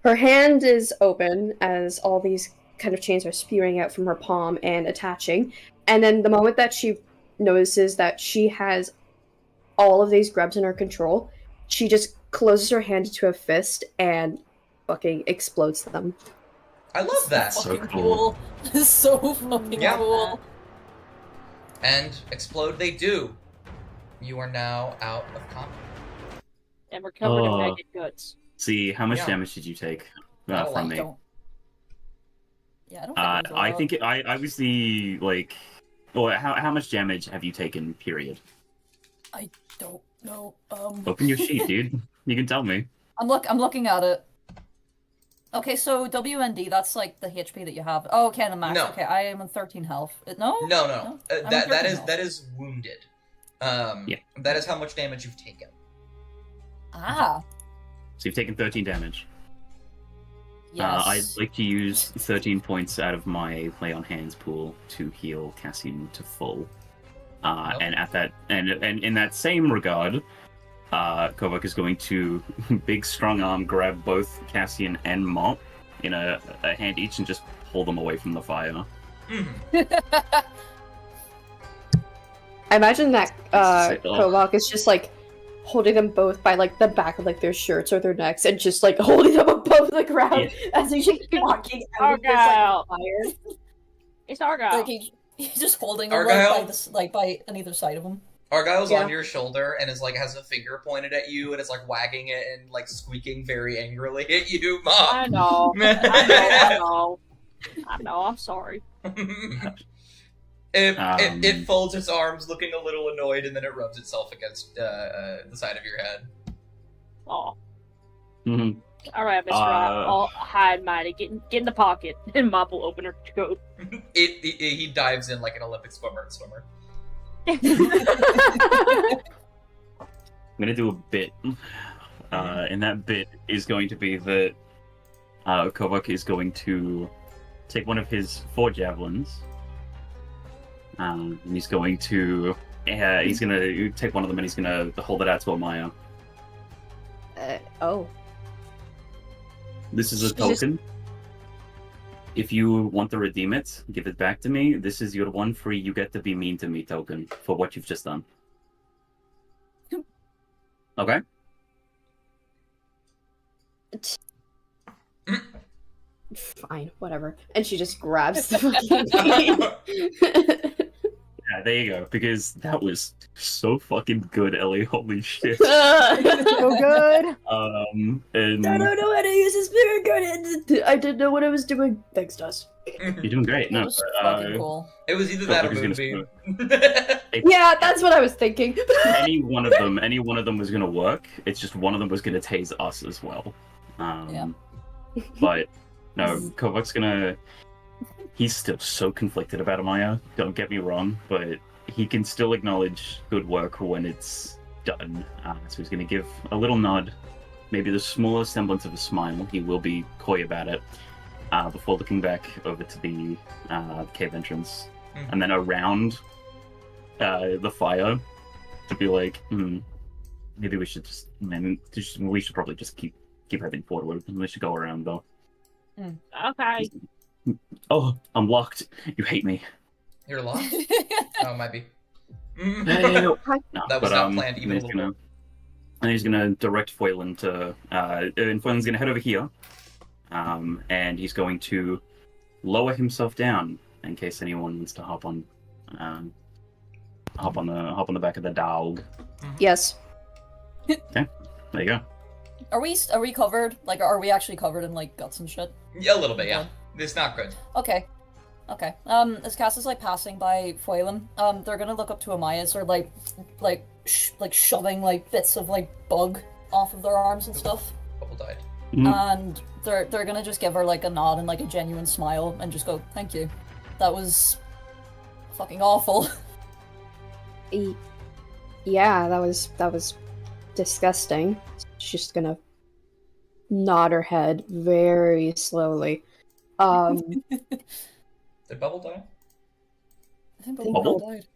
Her hand is open as all these kind of chains are spewing out from her palm and attaching. And then the moment that she notices that she has all of these grubs in her control, she just closes her hand into a fist and fucking explodes them. I love that. So Fucking cool. This is so fucking Yeah. cool. And explode they do. You are now out of combat. And we're covered in Oh. maggot guts. See, how much Yeah. damage did you take Not a from lot. me? Don't. Yeah, I don't think it was a I lot. think I was the like. Or how much damage have you taken? Period. Don't know. Open your sheet, dude. You can tell me. I'm looking at it. Okay, so WND, that's like the HP that you have. Oh, okay, the max. No. Okay, I am on 13 health. No? No. I'm That on is 13 wounded. Yeah. That is how much damage you've taken. Ah, So you've taken 13 damage. yes. I'd like to use 13 points out of my Lay on Hands pool to heal Cassian to full. Oh. And at that, and in that same regard, Kovak is going to big strong arm grab both Cassian and Mop in a hand each and just pull them away from the fire. Mhm. I imagine that Ugh. Kovak is just like holding them both by like the back of like their shirts or their necks and just like holding them above the ground as he's just walking out of this Argyle. like fire. It's Argyle. Like he's just holding him Argyle? like by on either side of him. Argyle's Yeah. on your shoulder and is like has a finger pointed at you and is like wagging it and like squeaking very angrily at you, I Mom. know. I know. I know. I'm sorry. It folds its arms, looking a little annoyed, and then it rubs itself against the side of your head. Oh. Mhm. All right, Mister. I'll hide mine. Get in the pocket, and Mop will open her coat. He dives in like an Olympic swimmer. I'm gonna do a bit, and that bit is going to be that Kovak is going to take one of his 4 javelins. And he's going to take one of them and he's gonna hold it out to Amaya. Oh. This is a Jesus. token. If you want to redeem it, give it back to me. This is your one free you get to be mean to me token for what you've just done. Okay? Fine, whatever. And she just grabs the fucking Yeah, there you go. Because that was so fucking good, Ellie. Holy shit. So good. And I don't know how to use a spirit guardian. I didn't know what I was doing. Thanks, Dust. you're doing great. It No, was fucking cool. It was either that or Kovak is Moonbeam. Yeah, that's what I was thinking. any one of them was gonna work. It's just one of them was gonna tase us as well. Yeah. But no, Kovak's gonna. He's still so conflicted about Amaya. Don't get me wrong, but he can still acknowledge good work when it's done. So he's gonna give a little nod, maybe the smallest semblance of a smile. He will be coy about it. Before looking back over to the cave entrance, Mhm. and then around the fire to be like, maybe we should we should probably just keep heading forward. We should go around though. Okay. Oh, I'm locked. You hate me. You're lost? Oh, it might be. No, That was not planned even a he's little And he's gonna direct Foylan to, and Foylan's gonna head over here, and he's going to lower himself down in case anyone wants to hop on the back of the dog. Yes. There you go. Are we covered? Like, are we actually covered in like guts and shit? Yeah, a little bit, yeah. It's not good. Okay. Okay. As Cass is like passing by Foylan, they're gonna look up to Amaya, so like shoving like bits of like bug off of their arms and stuff. Bubble died. And they're gonna just give her like a nod and like a genuine smile and just go, "Thank you. That was fucking awful." Yeah, that was disgusting. She's just gonna nod her head very slowly. Did Bubble die? I think Bubble? Bubble died.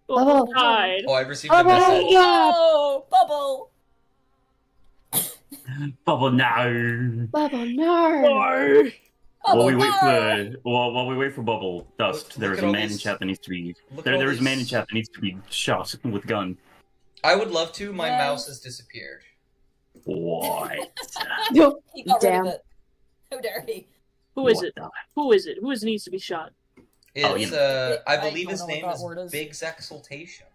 Bubble Oh. died. Oh, I've received a message. Oh, Bubble! Bubble, no. Bubble, no. No. While we Bubble, wait no! while we wait for Bubble Dust, Look there is at a all man in these- chat that needs to be look at there. all There is a man in these- chat that needs to be shot with gun. I would love to. My Yeah. mouse has disappeared. What? No. He got Damn. rid of it. How dare he? Who is What it? the- Who is it? Who needs to be shot? It's, Oh, yeah. I I believe don't his know name what is that word is. Big's Exultation.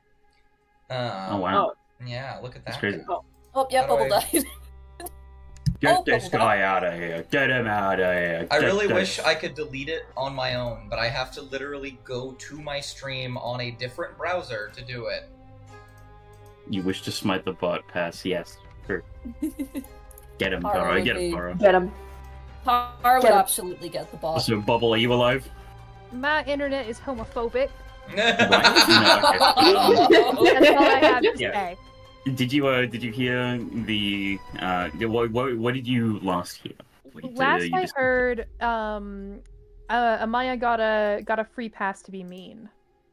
Oh wow, Yeah, look at that. that's crazy. Oh, yeah, How do Bubble I- died. Get Oh, this Bubble guy out of here! Get him out of here! I Get really this- wish I could delete it on my own, but I have to literally go to my stream on a different browser to do it. You wish to smite the bot pass? Yes. Sure. Get him, Alright, Taro. Get okay. him, Taro. Get him. Har would Get him. absolutely get the boss. So, Bubble, are you alive? My internet is homophobic. Right? Oh. That's all I have to Yeah. say. Did you hear the what did you last hear? Last You I just- heard, Amaya got a free pass to be mean.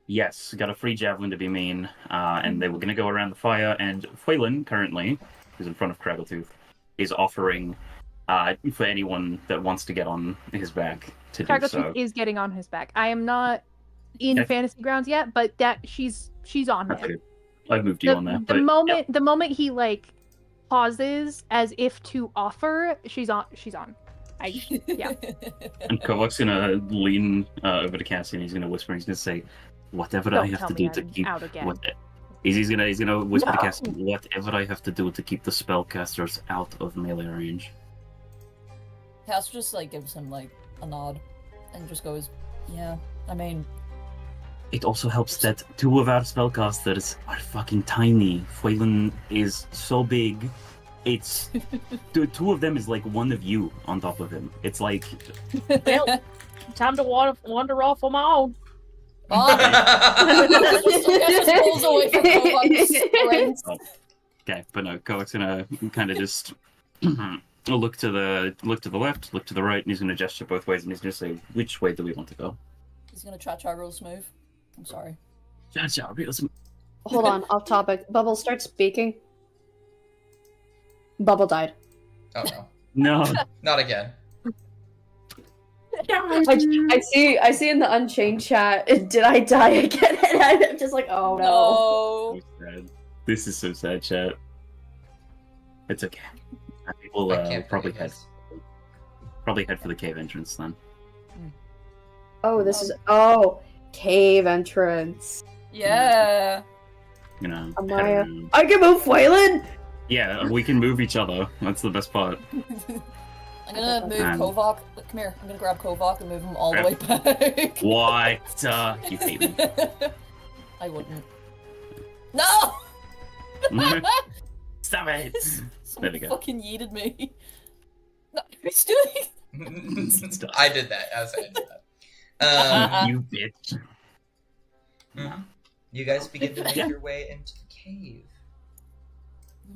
Yes, got a free javelin to be mean, and they were going to go around the fire. And Phelan, currently, who's in front of Craggletooth, is offering for anyone that wants to get on his back to do Craggletooth so. is getting on his back. I am not in Okay. fantasy grounds yet, but that she's on him. Okay. I've moved you on there. The moment he like pauses as if to offer, she's on. Yeah. And Kovak's gonna lean over to Cassie and he's gonna whisper. He's gonna say, "Whatever I Don't have tell to me do to I'm keep out again. what." He's gonna whisper to No. Cassie, "Whatever I have to do to keep the spellcasters out of melee range." Cass just like gives him like a nod and just goes, "Yeah, I mean, It also helps that two of our spellcasters are fucking tiny. Phelan is so big. It's two of them is like one of you on top of him. It's like Well, time to wander off on my own. Cass pulls away from Kovak's sprints. okay, but no, Kovak's gonna kind of just look to the left, look to the right, and he's gonna gesture both ways, and he's gonna say, "Which way do we want to go?" He's gonna cha-cha real smooth. I'm sorry. Hold on, off topic. Bubble, start speaking. Bubble died. Oh no. No, Not again. I see in the Unchained chat, did I die again? And I'm just like, oh no. No. so sad. This is so sad, chat. It's okay. I think we'll I can't probably believe head for the cave entrance then. Oh, this is cave entrance. Yeah. You know, head Amaya. around. I can move Waylon! Yeah, we can move each other. That's the best part. I'm gonna move Um, Kovak. Come here. I'm gonna grab Kovak and move him all the Yeah. way back. What? You hate me. I wouldn't. No! Stop it! Someone we go. fucking yeeted me. No, who's doing? Stop. I did that. As I did that. You bitch. You guys begin to make your way into the cave.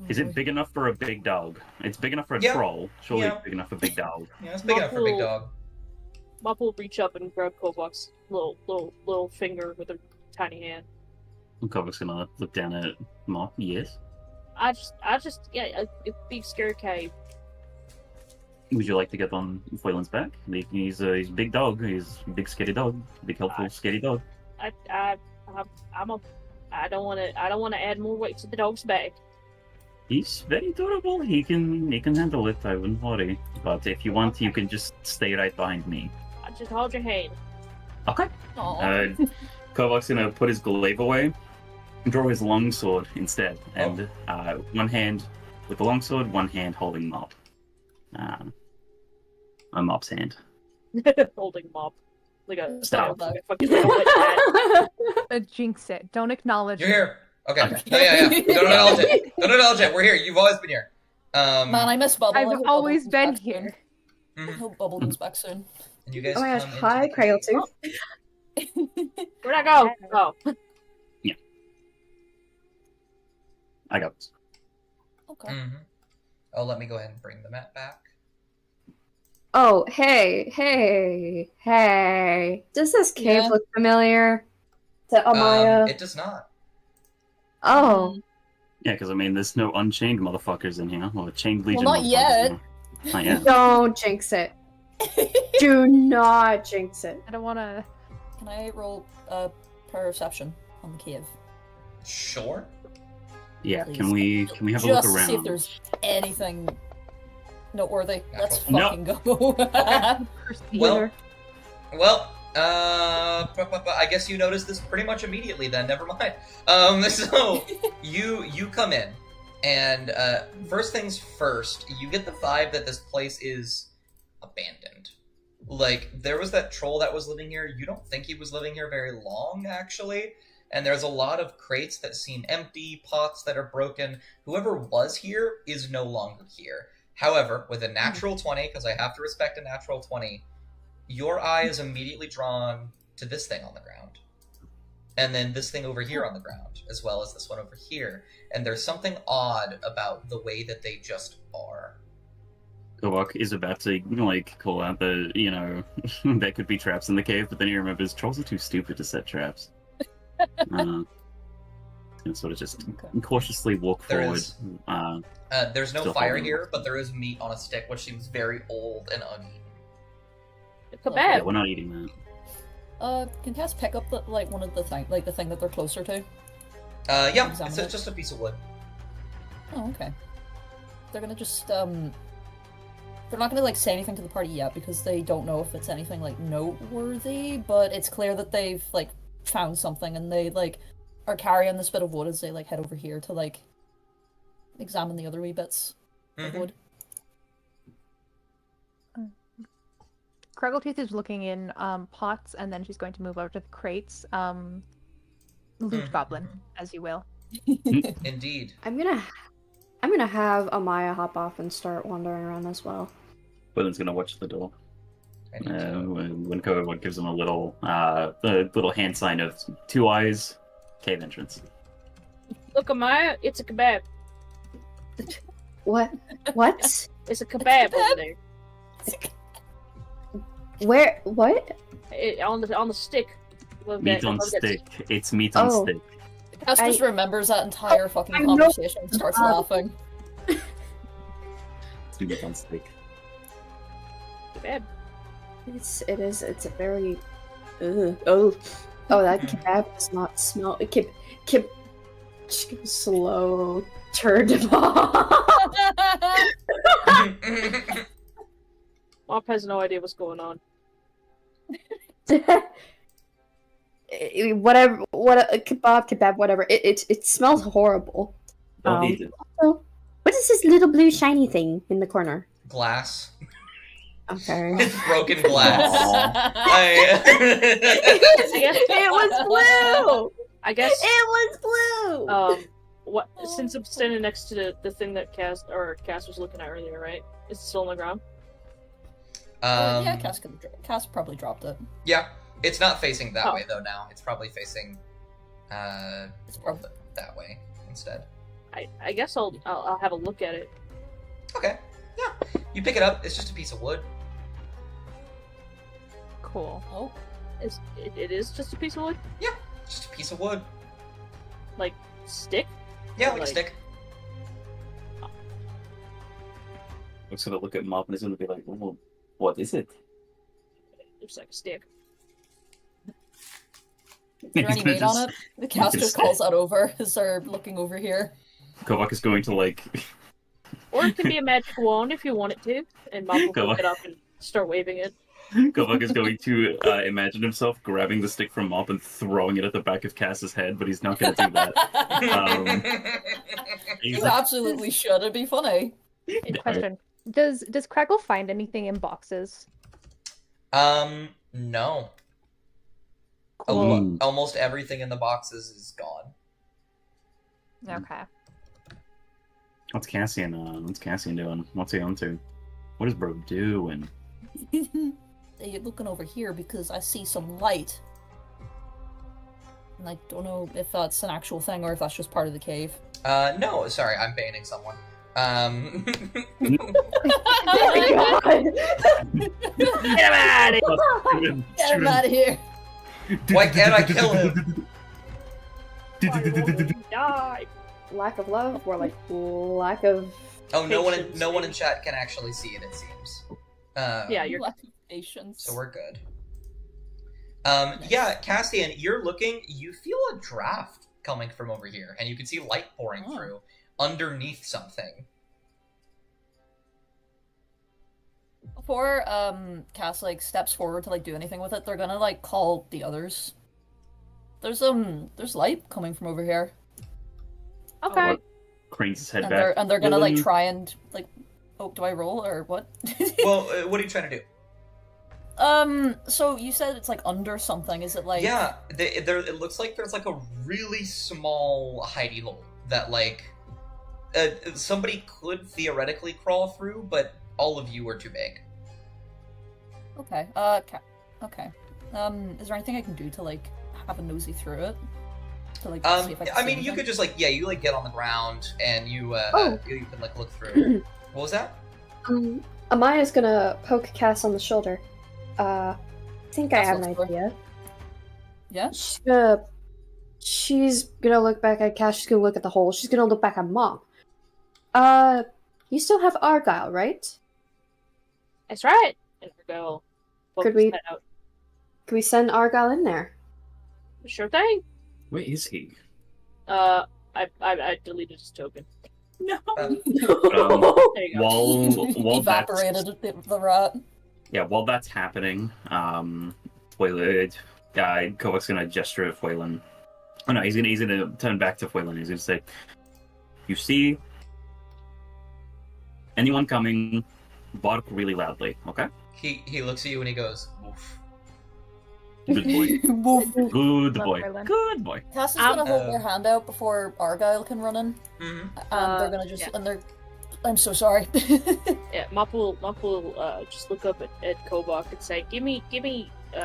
Is it big enough for a big dog? It's big enough for a Yeah. troll. Surely Yeah. it's big enough for a big dog. Yeah, it's big enough for a big dog. Mop will reach up and grab Kovak's little finger with a tiny hand. Kovak's gonna look down at Mop. Yes. Yeah, a big scary cave. Would you like to get on Foylan's back? He's a big dog. He's a big scary dog. Big helpful scary dog. I don't want to add more weight to the dog's back. He's very durable. He can handle it. I wouldn't worry. But if you want, you can just stay right behind me. I'll just hold your hand. Okay. Aw. Kovak's gonna put his glaive away, and draw his longsword instead, and one hand with the longsword, one hand holding mop. A mop's hand. Holding mop. Like a Stop. like a fucking helmet hat. Jinx it. Don't acknowledge You're it. here. Okay. Okay. Yeah. Don't acknowledge it. Don't acknowledge it. We're here. You've always been here. Man, I miss Bubble. I I've hope Bubble always comes been back here. soon. I hope Bubble comes back soon. And you guys Oh my gosh, come hi, into the Cradle cave. Tooth. Where'd I go? Oh. I got this. Okay. Mhm. Oh, let me go ahead and bring the map back. Oh, hey. Does this cave Yeah. look familiar to Amaya? It does not. Oh, Yeah, because I mean, there's no unchained motherfuckers in here. Well, chained legion. not motherfuckers yet. in here. Not yet. don't jinx it. Do not jinx it. I don't want to. Can I roll perception on the cave? Sure. Yeah. Please. Can we have a look Just to see if around? there's anything noteworthy. Let's No. fucking go. Well, well, I guess you noticed this pretty much immediately. Then, never mind. So you come in, and first things first, you get the vibe that this place is abandoned. Like, there was that troll that was living here. You don't think he was living here very long, actually. And there's a lot of crates that seem empty, pots that are broken. Whoever was here is no longer here. However, with a natural 20, because I have to respect a natural 20, your eye is immediately drawn to this thing on the ground. And then this thing over here on the ground, as well as this one over here. And there's something odd about the way that they just are. Kovak is about to call out the there could be traps in the cave, but then he remembers trolls are too stupid to set traps. Gonna sort of just cautiously walk There forward. is- Uh, There's no Still fire holding here, but there is meat on a stick, which seems very old and uneaten. yeah, Kebab. we're not eating that. Can Cass pick up the one of the the thing that they're closer to? Yeah, Examine it's it. just a piece of wood. Oh, okay. They're gonna just they're not gonna say anything to the party yet because they don't know if it's anything noteworthy, but it's clear that they've found something and they are carrying this bit of wood as they head over here to examine the other wee bits of Mhm. wood. Craggletooth is looking in pots, and then she's going to move over to the crates. Loot Mhm. goblin, as you will. Indeed. I'm gonna have Amaya hop off and start wandering around as well. Willen's gonna watch the door. I need to- When Kovak gives him a little the little hand sign of 2 eyes, cave entrance. Look, Amaya, it's a kebab. What? What? It's a kebab over there. Where? What? On the stick. Above Meat that- on above that stick. It's meat on Oh. stick. Cass just remembers that entire fucking I know. conversation and starts laughing. It's meat on stick. Kebab. It's a very. Oh, that kebab does not smell. Slow turned him off. Mop has no idea what's going on. Whatever, kebab, whatever. It smells horrible. Don't eat it. Also, what is this little blue shiny thing in the corner? Glass. Okay. It's broken glass. It was blue. I guess. It was blue. What? Since I'm standing next to the thing that Cass was looking at earlier, right? Is it still on the ground? Yeah, Cass probably dropped it. Yeah, it's not facing that Oh. way though. Now it's probably facing It's probably that way instead. I guess I'll have a look at it. Okay. Yeah. You pick it up. It's just a piece of wood. Cool. oh. It is just a piece of wood, Just a piece of wood. like stick. Yeah, like a Like- stick. Looks gonna look at Mop and he's gonna be like, "Oh, what is it?" It's like a stick. Is there any He's gonna weight on it? The Cass just calls that over as they're looking over here. Kovac is going to like. Or it can be a magic wand if you want it to, and Mop will Go pick it up and start waving it. Kovac is going to imagine himself grabbing the stick from Mop and throwing it at the back of Cass's head, but he's not going to do that. He's You like, absolutely should. It'd be funny. Question: Does Craggle find anything in boxes? No. Cool. Almost everything in the boxes is gone. Okay. What's Cassian doing? What's he on to? What is bro doing? Hey, looking over here because I see some light. And I don't know if that's an actual thing or if that's just part of the cave. No, sorry, I'm banning someone. Oh my god! Get him out of here! Get him out of here! Why can't I kill him? Die! Lack of love, or like lack of. Oh, no one Patience, in maybe. chat can actually see it. It seems. Yeah, you're Lack of patience. So we're good. Yeah, Cassian, you're looking. You feel a draft coming from over here, and you can see light pouring Oh. through underneath something. Before Cass like steps forward to like do anything with it, they're gonna like call the others. There's light coming from over here. Okay. Cranes his head And back. they're gonna like Willem- try and like oh, do I roll or what? Well, what are you trying to do? So you said it's like under something. Is it like Yeah, there. It looks like there's like a really small hidey hole that like somebody could theoretically crawl through, but all of you are too big. Okay. Okay. Is there anything I can do to like have a nosy through it? To like see if I can I see mean, you anything? could just like you like get on the ground and you Oh. you can like look through. What was that? Amaya's gonna poke Cass on the shoulder. I think I Cass have an looks for- idea. Yeah. She's gonna look back at Cass. She's gonna look at the hole. She's gonna look back at Mom. You still have Argyle, right? That's right. And Argyle Could pokes we- his head out. Can we send Argyle in there? Sure thing. Where is he? I deleted his token. No. Um, There you go. While that's Evaporated the rat. while that's happening, Wayland, Kovac's gonna gesture at Wayland. Oh no, he's gonna turn back to Wayland. He's gonna say, "You see anyone coming? Bark really loudly, okay? he looks at you and he goes, "Oof." Good boy, Woof. good Love boy, Wayland. good boy." Cass is gonna hold their Um, hand out before Argyle can run in, Mhm. and they're gonna just yeah. and they're. I'm so sorry. Yeah, Mop will just look up at Kobach and say, "Give me,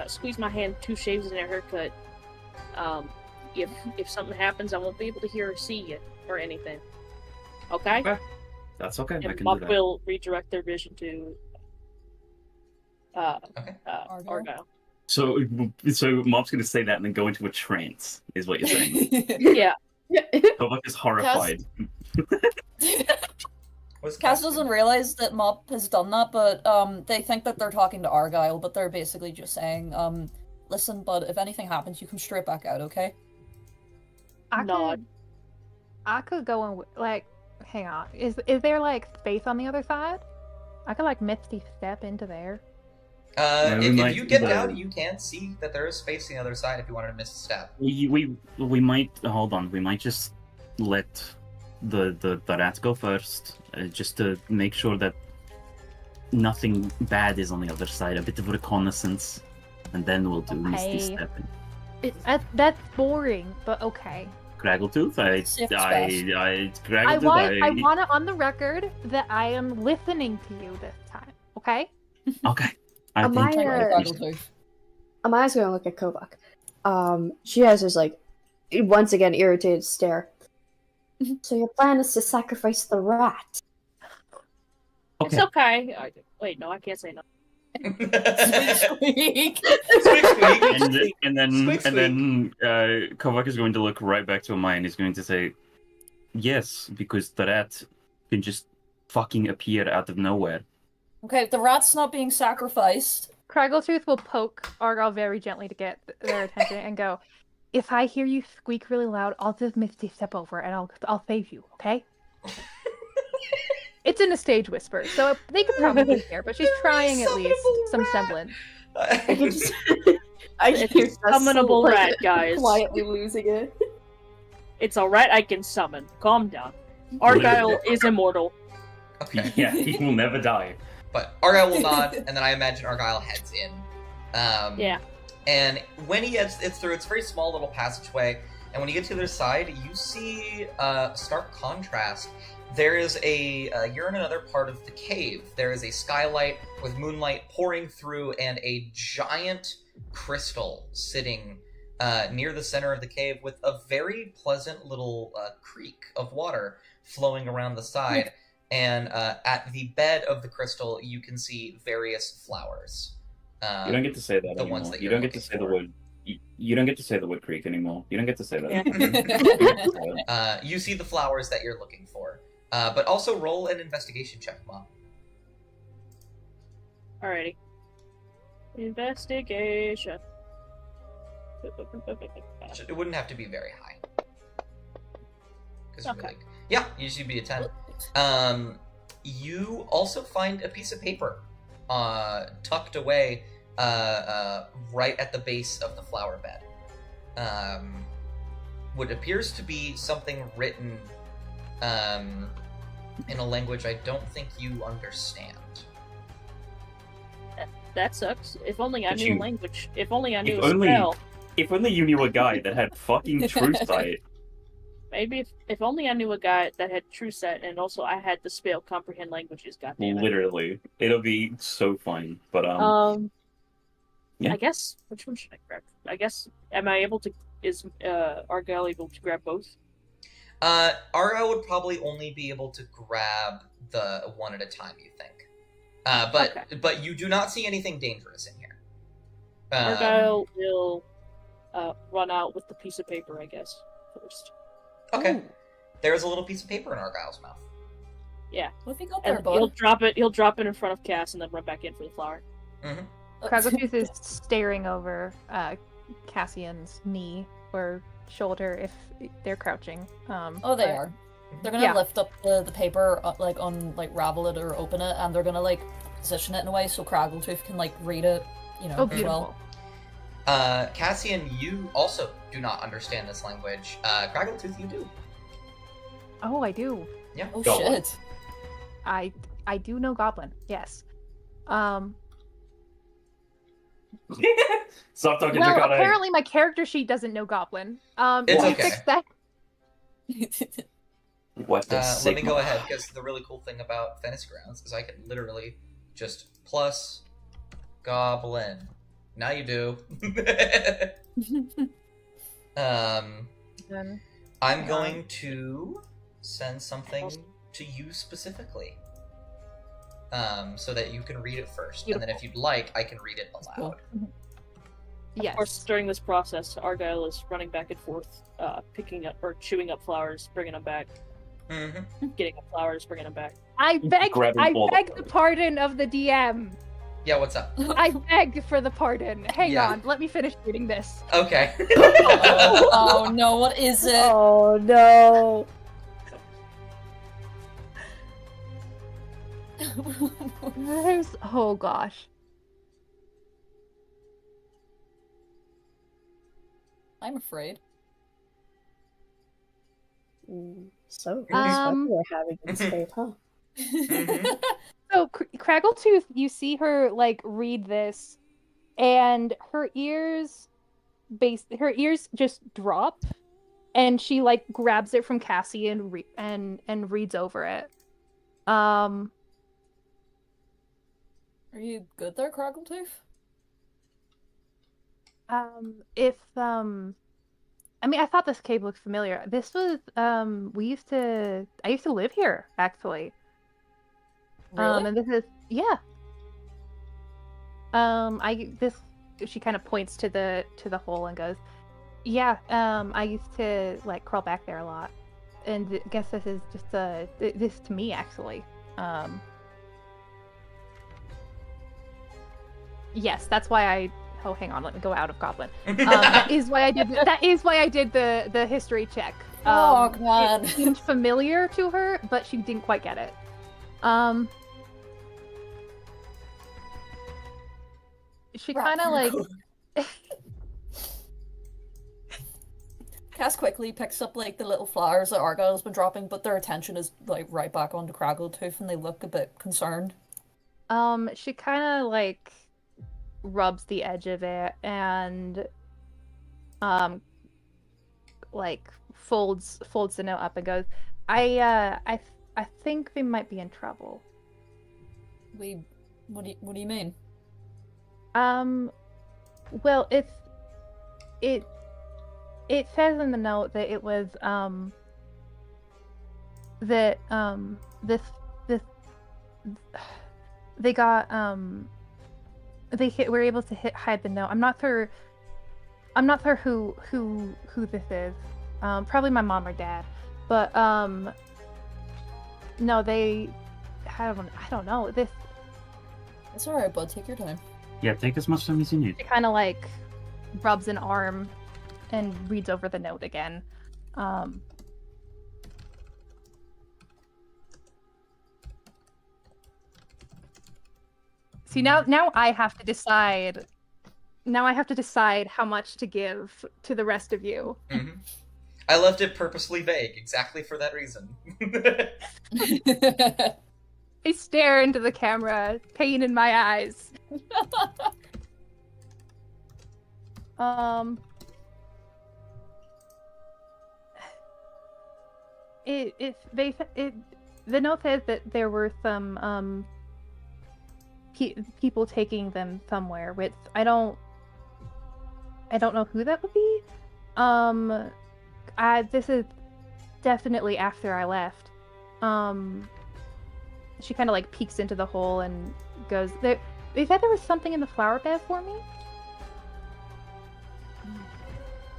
squeeze my hand 2 shaves and a haircut. If something happens, I won't be able to hear or see you or anything. Okay?" Okay. That's okay. I And can do Mop that. will redirect their vision to Okay. Argyle. So Mob's gonna say that and then go into a trance, is what you're saying. Yeah, Kovac is horrified. What's Cass Cass doesn't doing? realize that Mop has done that, but they think that they're talking to Argyle, but they're basically just saying, listen, bud, if anything happens, you come straight back out, okay? Nod. I could go and like, hang on. Is there like space on the other side? I could like misty step into there. we If might you get do that. down, you can see that there is space on the other side if you wanted to miss a step. We might hold on. We might just let the rats go first, just to make sure that nothing bad is on the other side. A bit of reconnaissance, and then we'll do Misty Okay. Stepping. That's boring, but okay. Craggletooth, Safe space. I Craggletooth, want it on the record that I am listening to you this time. Okay. Okay. I think Amaya- Amaya's gonna look at Kovac. She has this like once again irritated stare. So your plan is to sacrifice the rat. It's okay. Wait, no, I can't say no. Squeak, squeak. Squeak, squeak. and then Squeak, Kovac is going to look right back to Amaya and he's going to say, "Yes, because the rat can just fucking appear out of nowhere." Okay, the rat's not being sacrificed. Craggletooth will poke Argyle very gently to get their attention and go, if I hear you squeak really loud, I'll just misty step over and I'll save you, okay? It's in a stage whisper, so they could probably hear, but she's trying at least some semblance. I can just. I It's hear a summonable like, rat, guys. quietly losing it. It's a rat I can summon. Calm down. Argyle is immortal. Okay. Yeah, he will never die. But Argyle will nod, and then I imagine Argyle heads in. Yeah. And when he heads through, it's a very small little passageway. And when you get to the other side, you see stark contrast. There is you're in another part of the cave. There is a skylight with moonlight pouring through and a giant crystal sitting near the center of the cave with a very pleasant little creek of water flowing around the side. And at the bed of the crystal, you can see various flowers. You don't get to say that the anymore. ones that you you're don't get to looking say the for. word. You don't get to say the word creek anymore. You don't get to say that. You see the flowers that you're looking for. But also roll an investigation check, Mom. Alrighty. Investigation. It wouldn't have to be very high. 'Cause Okay. really, yeah, you should be a 10. You also find a piece of paper tucked away right at the base of the flower bed. What appears to be something written in a language I don't think you understand. That sucks. If only I But knew you- a language. If only I knew If a only- spell. If only you knew a guy that had fucking true sight. Maybe if only I knew a guy that had true set, and also I had the spell comprehend languages. Goddammit. Literally, it'll be so fun. But yeah. I guess which one should I grab? I guess am I able to? Is Argyle able to grab both? Argyle would probably only be able to grab the one at a time, you think. But you do not see anything dangerous in here. Argyle will run out with the piece of paper, I guess, first. Okay. Ooh. There's a little piece of paper in Argyle's mouth. Yeah, What have you got there, and he'll bud? drop it. He'll drop it in front of Cass, and then run back in for the flower. Kraggletooth is staring over Cassian's knee or shoulder if they're crouching. Oh, they but- are. They're gonna Yeah. lift up the paper, ravel it or open it, and they're gonna like position it in a way so Kraggletooth can like read it, Oh, as beautiful. well. Cassian, you also do not understand this language. Kraggletooth, you do. Oh, I do. Yeah. Oh Goblin. shit! I do know Goblin. Yes. Stop talking Well, Draconic. apparently my character sheet doesn't know Goblin. It's can you okay. fix that? What the Let me go Sigma? ahead, because the really cool thing about Fantasy Grounds is I can literally just plus Goblin. Now you do. Then I'm going to send something to you specifically. So that you can read it first. And then if you'd like, I can read it aloud. Of yes. course, during this process, Argyle is running back and forth, picking up or chewing up flowers, bringing them back, Mm-hmm. getting up flowers, bringing them back. I beg Grabbing I all the beg the flowers. pardon of the DM. Yeah, what's up? I beg for the pardon. Hang Yeah. on, let me finish reading this. Okay. Oh no, what is it? Oh no. Oh gosh. I'm afraid. So, Um, we're having this cave, huh? Mhm. So Kraggletooth, you see her like read this, and her ears just drop, and she like grabs it from Cassie and reads over it. Are you good there, Kraggletooth? I mean, I thought this cave looked familiar. This was I used to live here actually. Really? And this is she kind of points to the hole and goes, yeah, I used to like crawl back there a lot, and I guess this is just this to me actually. Yes, that's why I Oh, hang on, let me go out of Goblin. That is why I did. That is why I did the history check. Oh, God. It seemed familiar to her, but she didn't quite get it. She kind of like. Cass quickly picks up like the little flowers that Argyle's been dropping, but their attention is like right back onto Craggletooth, and they look a bit concerned. She kind of like rubs the edge of it and like folds the note up and goes, I think we might be in trouble. What do you mean? Well, it says in the note that it was that this they got were able to hide the note. I'm not sure who this is. Probably my mom or dad. But no, I don't know. This It's alright, bud. Take your time. Yeah, take as much time as you need. She kind of like rubs an arm and reads over the note again. See, now I have to decide. Now I have to decide how much to give to the rest of you. Mm-hmm. I left it purposely vague, exactly for that reason. I stare into the camera, pain in my eyes. The note says that there were some people taking them somewhere, which I don't know who that would be. This is definitely after I left. She kind of like peeks into the hole and goes, they said there was something in the flower bed for me.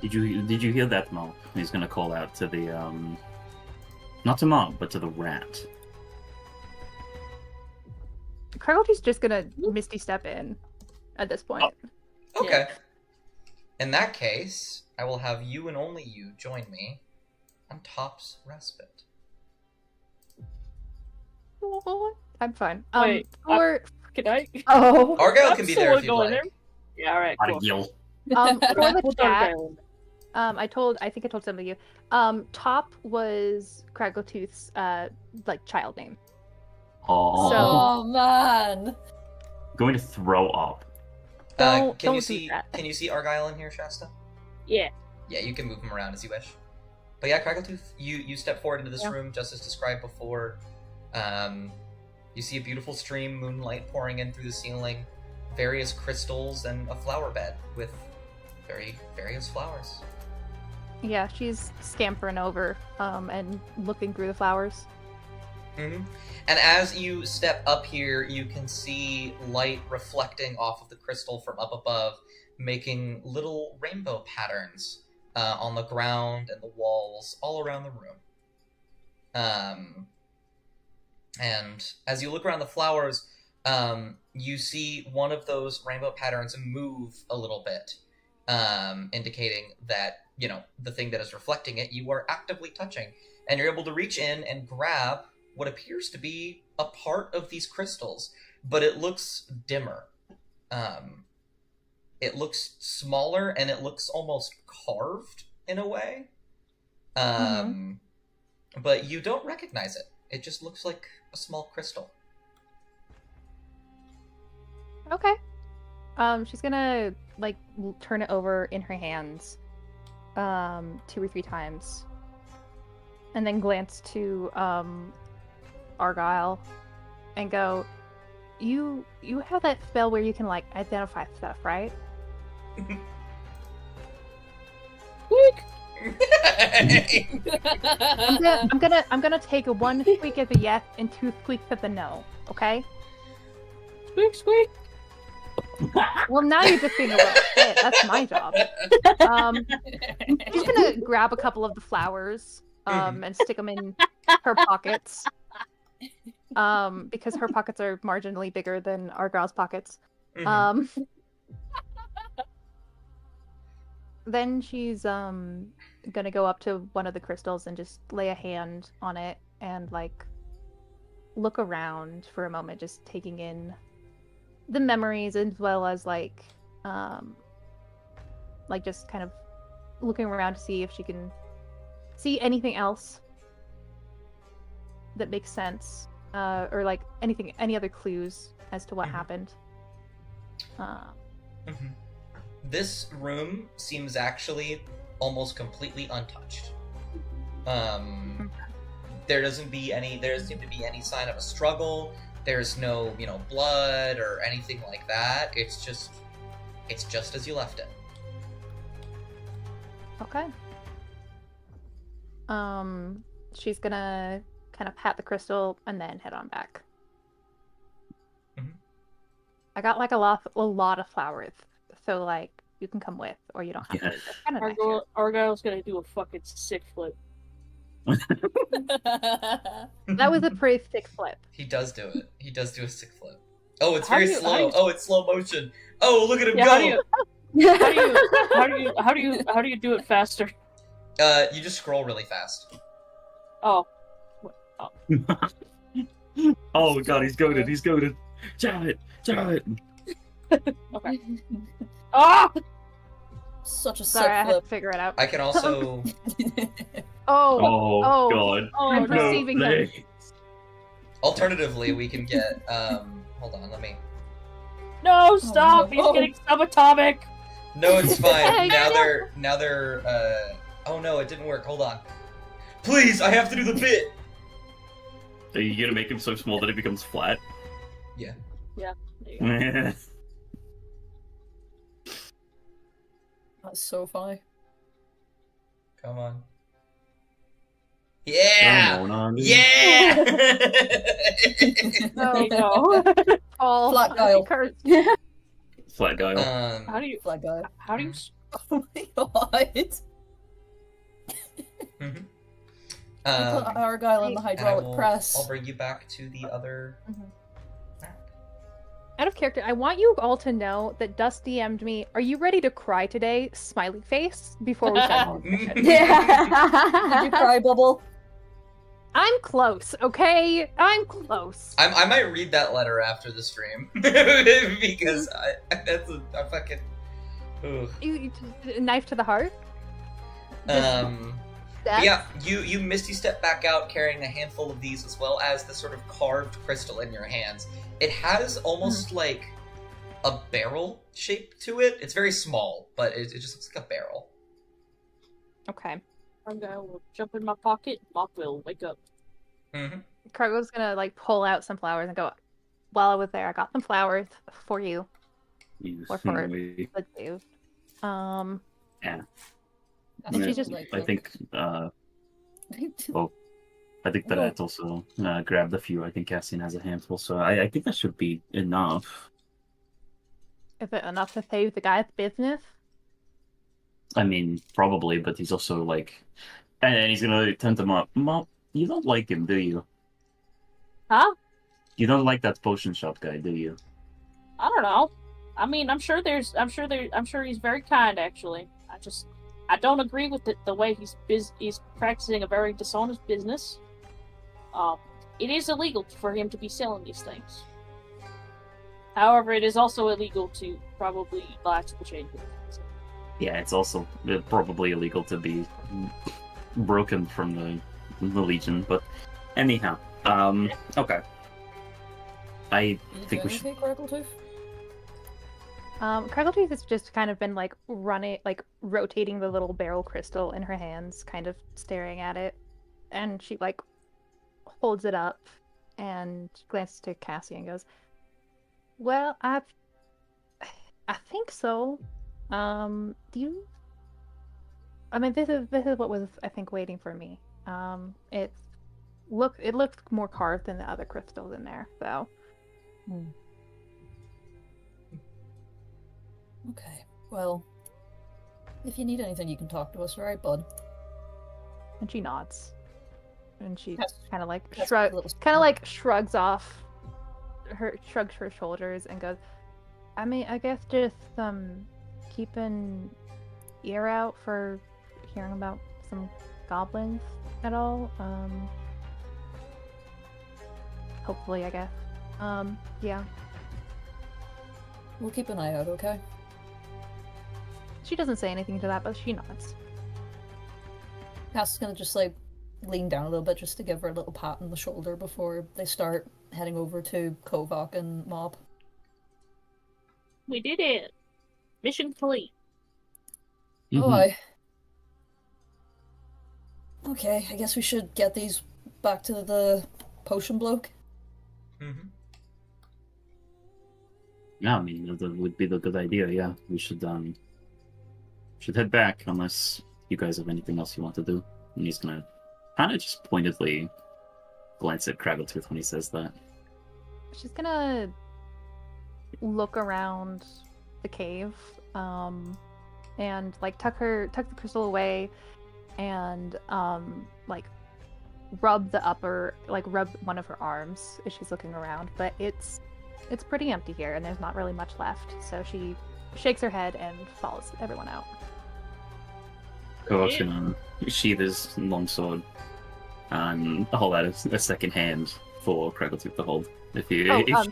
Did you hear that, Mop? He's gonna call out to the not to Mop, but to the rat. Carlotti's just gonna Misty step in at this point. Oh. Okay. In that case, I will have you and only you join me on Top's Respite. I'm fine. Wait, can I? Oh. Argyle can be there if you'd going like. there. Yeah, alright, cool. Argyle. For the We'll chat, go I think I told some of you. Top was Craggletooth's like child name. Oh, Oh man. going to throw up. Don't Can you do see? that. Can you see Argyle in here, Shasta? Yeah. Yeah, you can move him around as you wish. But yeah, Craggletooth, you step forward into this Yeah. room just as described before. You see a beautiful stream, moonlight pouring in through the ceiling, various crystals, and a flower bed with various flowers. Yeah, she's scampering over and looking through the flowers. Mm-hmm. And as you step up here, you can see light reflecting off of the crystal from up above, making little rainbow patterns on the ground and the walls all around the room. And as you look around the flowers, you see one of those rainbow patterns move a little bit, indicating that, you know, the thing that is reflecting it, you are actively touching. And you're able to reach in and grab what appears to be a part of these crystals, but it looks dimmer. It looks smaller, and it looks almost carved in a way. But you don't recognize it. It just looks like a small crystal. Okay. She's gonna like turn it over in her hands 2 or 3 times, and then glance to Argyle and go, you have that spell where you can like identify stuff, right? I'm gonna take a 1 squeak as a yes and 2 squeaks as a no, okay? Squeak, squeak. Well, now you're just being a little shit. That's my job. She's gonna grab a couple of the flowers and stick them in her pockets. Because her pockets are marginally bigger than Argyle's pockets. then she's gonna go up to one of the crystals and just lay a hand on it and like look around for a moment, just taking in the memories as well as like just kind of looking around to see if she can see anything else that makes sense, or like any other clues as to what happened. This room seems actually almost completely untouched. There doesn't seem to be any sign of a struggle. There's no, blood or anything like that. It's just as you left it. Okay. She's gonna kind of pat the crystal and then head on back. I got like a lot of flowers, so like you can come with, or you don't have to. That's kind of nice here. Argyle's gonna do a fucking sick flip. That was a pretty thick flip. He does do it. He does do a sick flip. Oh, it's How very do you- slow. how do you- Oh, it's slow motion. Oh, look at him Yeah, go. how do you do it faster? You just scroll really fast. Oh. Oh god, he's goaded. He's goaded. Jab it. Okay. Ah! Such a Sorry, sick I had flip. to figure it out. I can also. Oh, Oh god. I'm No, perceiving him. Lay. Alternatively, we can get. Hold on, let me. No, stop! no. He's getting subatomic. No, it's fine. Yeah, Now they're. Oh no, it didn't work. Hold on. Please, I have to do the bit. Are you gonna make him so small that it becomes flat? Yeah. There you go. That's so funny. Come on. Yeah. Come on, Yeah. There you go. Oh, Flat guile. curse. Flat guy. How do you? Flat guy. How do you? Oh my god. Mhm. Put Argyle in the and I hydraulic will- press. I'll bring you back to the other. map. Out of character, I want you all to know that Dust DM'd me, "Are you ready to cry today?" Smiley face before we start the mission. Did you cry, Bubble? I'm close, okay? I'm close. I might read that letter after the stream because that's a fucking. Ooh. Knife to the heart. But yeah, you misty step back out carrying a handful of these as well as the sort of carved crystal in your hands. It has almost like a barrel shape to it. It's very small, but it just looks like a barrel. Okay. Argyle will jump in my pocket. Mop will wake up. Mm-hmm. Cargo's gonna like pull out some flowers and go, "While I was there, I got some flowers for you." You Or for- see, Let's do. Yeah. And she just- I think I think that it's also grabbed a few. I think Cassian has a handful, so I think that should be enough. Is it enough to save the guy's business? I mean, probably, but he's also like, and he's gonna tempt him up. Mom, you don't like him, do you? Huh? You don't like that potion shop guy, do you? I don't know. I mean, I'm sure he's very kind. Actually, I don't agree with the way he's practicing a very dishonest business. It is illegal for him to be selling these things. However, it is also illegal to probably buy the chain. Yeah, it's also probably illegal to be broken from the Legion, but anyhow, okay. I think we should. Crackletooth has just kind of been like rotating the little barrel crystal in her hands, kind of staring at it, and she like holds it up and glances to Cassie and goes, "Well, I think so. Do you? I mean, this is what was I think waiting for me. It looks more carved than the other crystals in there, so." Okay, well, if you need anything, you can talk to us, alright, bud? And she nods, and she That's- kind of like that's shrugs, a little shrugs off, shrugs her shoulders and goes, "I mean, I guess just keeping ear out for hearing about some goblins at all. Hopefully, I guess. Yeah. We'll keep an eye out, okay? She doesn't say anything to that, but she nods. Cass is gonna just like lean down a little bit just to give her a little pat on the shoulder before they start heading over to Kovac and Mob. We did it. Mission complete. Oh, okay, I guess we should get these back to the potion bloke. Mm-hmm. Yeah, I mean, that would be the good idea. Yeah, we should head back unless you guys have anything else you want to do. And he's gonna kind of just pointedly glance at Kraggletooth when he says that. She's gonna look around the cave, and like tuck the crystal away, and like rub one of her arms as she's looking around. But it's pretty empty here, and there's not really much left. So she shakes her head and follows everyone out. Kovac's gonna sheath his longsword and hold out a second hand for Kraggletooth to hold. If she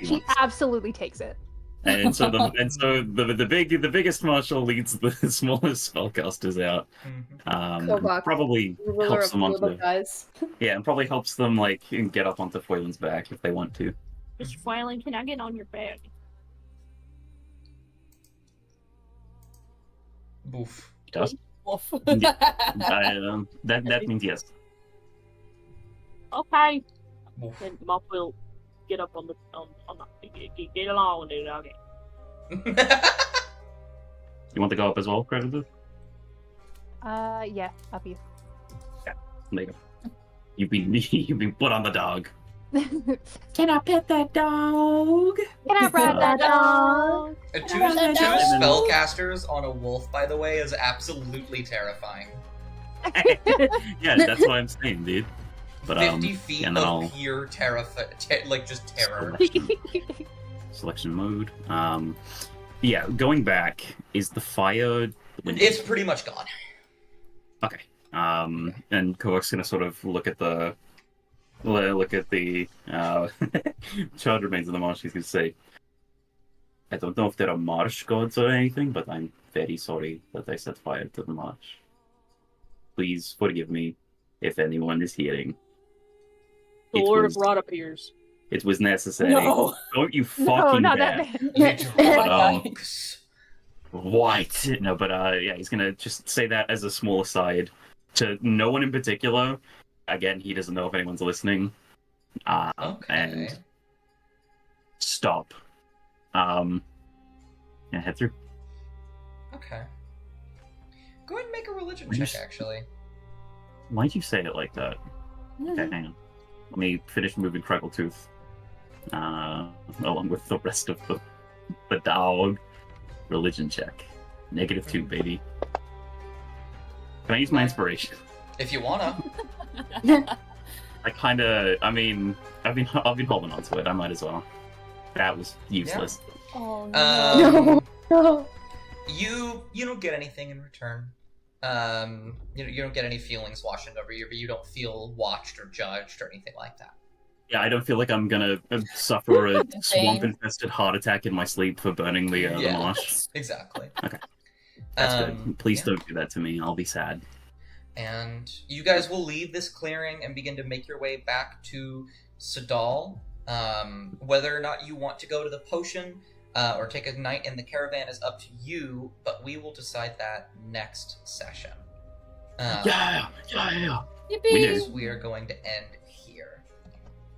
She wants. absolutely takes it. And so the biggest marshal leads the smallest spellcasters out. Kovac, Probably ruler helps of them the onto little guys. yeah, and probably helps them like get up onto Foylin's back if they want to. Mr. Foiling, can I get on your back? Boof. He does. Woof. That means yes. Okay. Boof. Then Mop will get up on the get along with it. Okay. You want to go up as well, Kraggletooth? Yeah, up you. There you go. You've been put on the dog. Can I pet that dog? Can I ride that dog? Two Yeah. spellcasters on a wolf, by the way, is absolutely terrifying. Yeah, that's what I'm saying, dude. But 50 feet and then I'll of pure terror. Just terror. selection mode. Yeah, going back, is the fire It's pretty much gone. okay. And Kovac's gonna sort of look at the child remains in the marsh. He's gonna say, I don't know if there are marsh gods or anything, but I'm very sorry that I set fire to the marsh. Please forgive me if anyone is hearing. The It Lord was- of Rot appears. It was necessary. No. Don't you No, fucking not dare. that Literal But, dogs. White. No, but yeah, he's gonna just say that as a small aside to no one in particular. Again, he doesn't know if anyone's listening. Okay. And stop. And head through. Okay. Go ahead and make a religion What do you check, actually. Why'd you say it like that? Okay, hang on. Let me finish moving Kraggletooth. Along with the rest of the dog. Religion check. -2, baby. Can I use my inspiration? If you wanna. I mean, I've been holding on to it. I might as well. That was useless. Oh Um, No. You don't get anything in return. You don't get any feelings washing over you, but you don't feel watched or judged or anything like that. Yeah, I don't feel like I'm gonna suffer a Same. swamp-infested heart attack in my sleep for burning the Yeah. marsh. Exactly. Okay. That's good. Please yeah. don't do that to me. I'll be sad. And you guys will leave this clearing and begin to make your way back to Sadal. Whether or not you want to go to the potion or take a night in the caravan is up to you, but we will decide that next session. Yeah. Yippee! We are going to end here.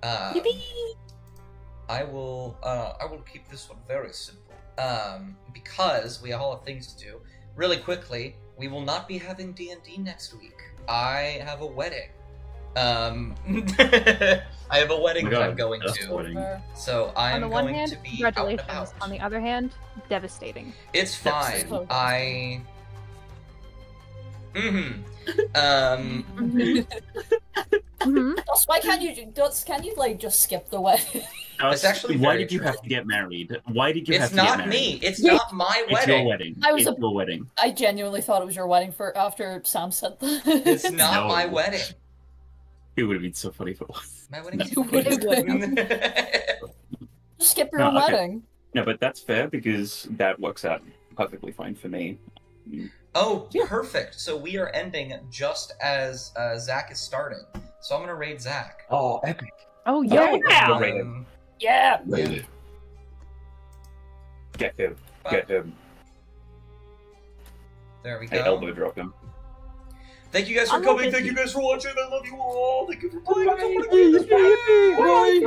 Yippee! I will keep this one very simple. Because we all have things to do. Really quickly, we will not be having D&D next week. I have a wedding. I have a wedding Oh my that God, I'm going that's to. wedding. So I On am the one going hand, to be out and congratulations. about. On the other hand, devastating. It's fine. Devastating. I. Mhm. Why can't you like just skip the wedding? It's actually Why very did you true. have to get married? Why did you have It's to get not married? me. It's Yeah. not my It's your wedding. wedding. I was It's your wedding. I genuinely thought it was your wedding for after Sam said that. It's not No. my wedding. It would have been so funny if it was. My wedding No. is It would have been. been. Just skip your No, own okay. wedding. No, but that's fair because that works out perfectly fine for me. Oh, perfect. So we are ending just as Zach is starting. So I'm gonna raid Zach. Oh, epic. Oh yeah. Yeah. Raid him. Um, Yeah. yeah. Get him. But- Get him. There we I go. elbow drop him. Thank you guys I for love coming. it. Thank you guys for watching. I love you all. Thank you for playing. Bye.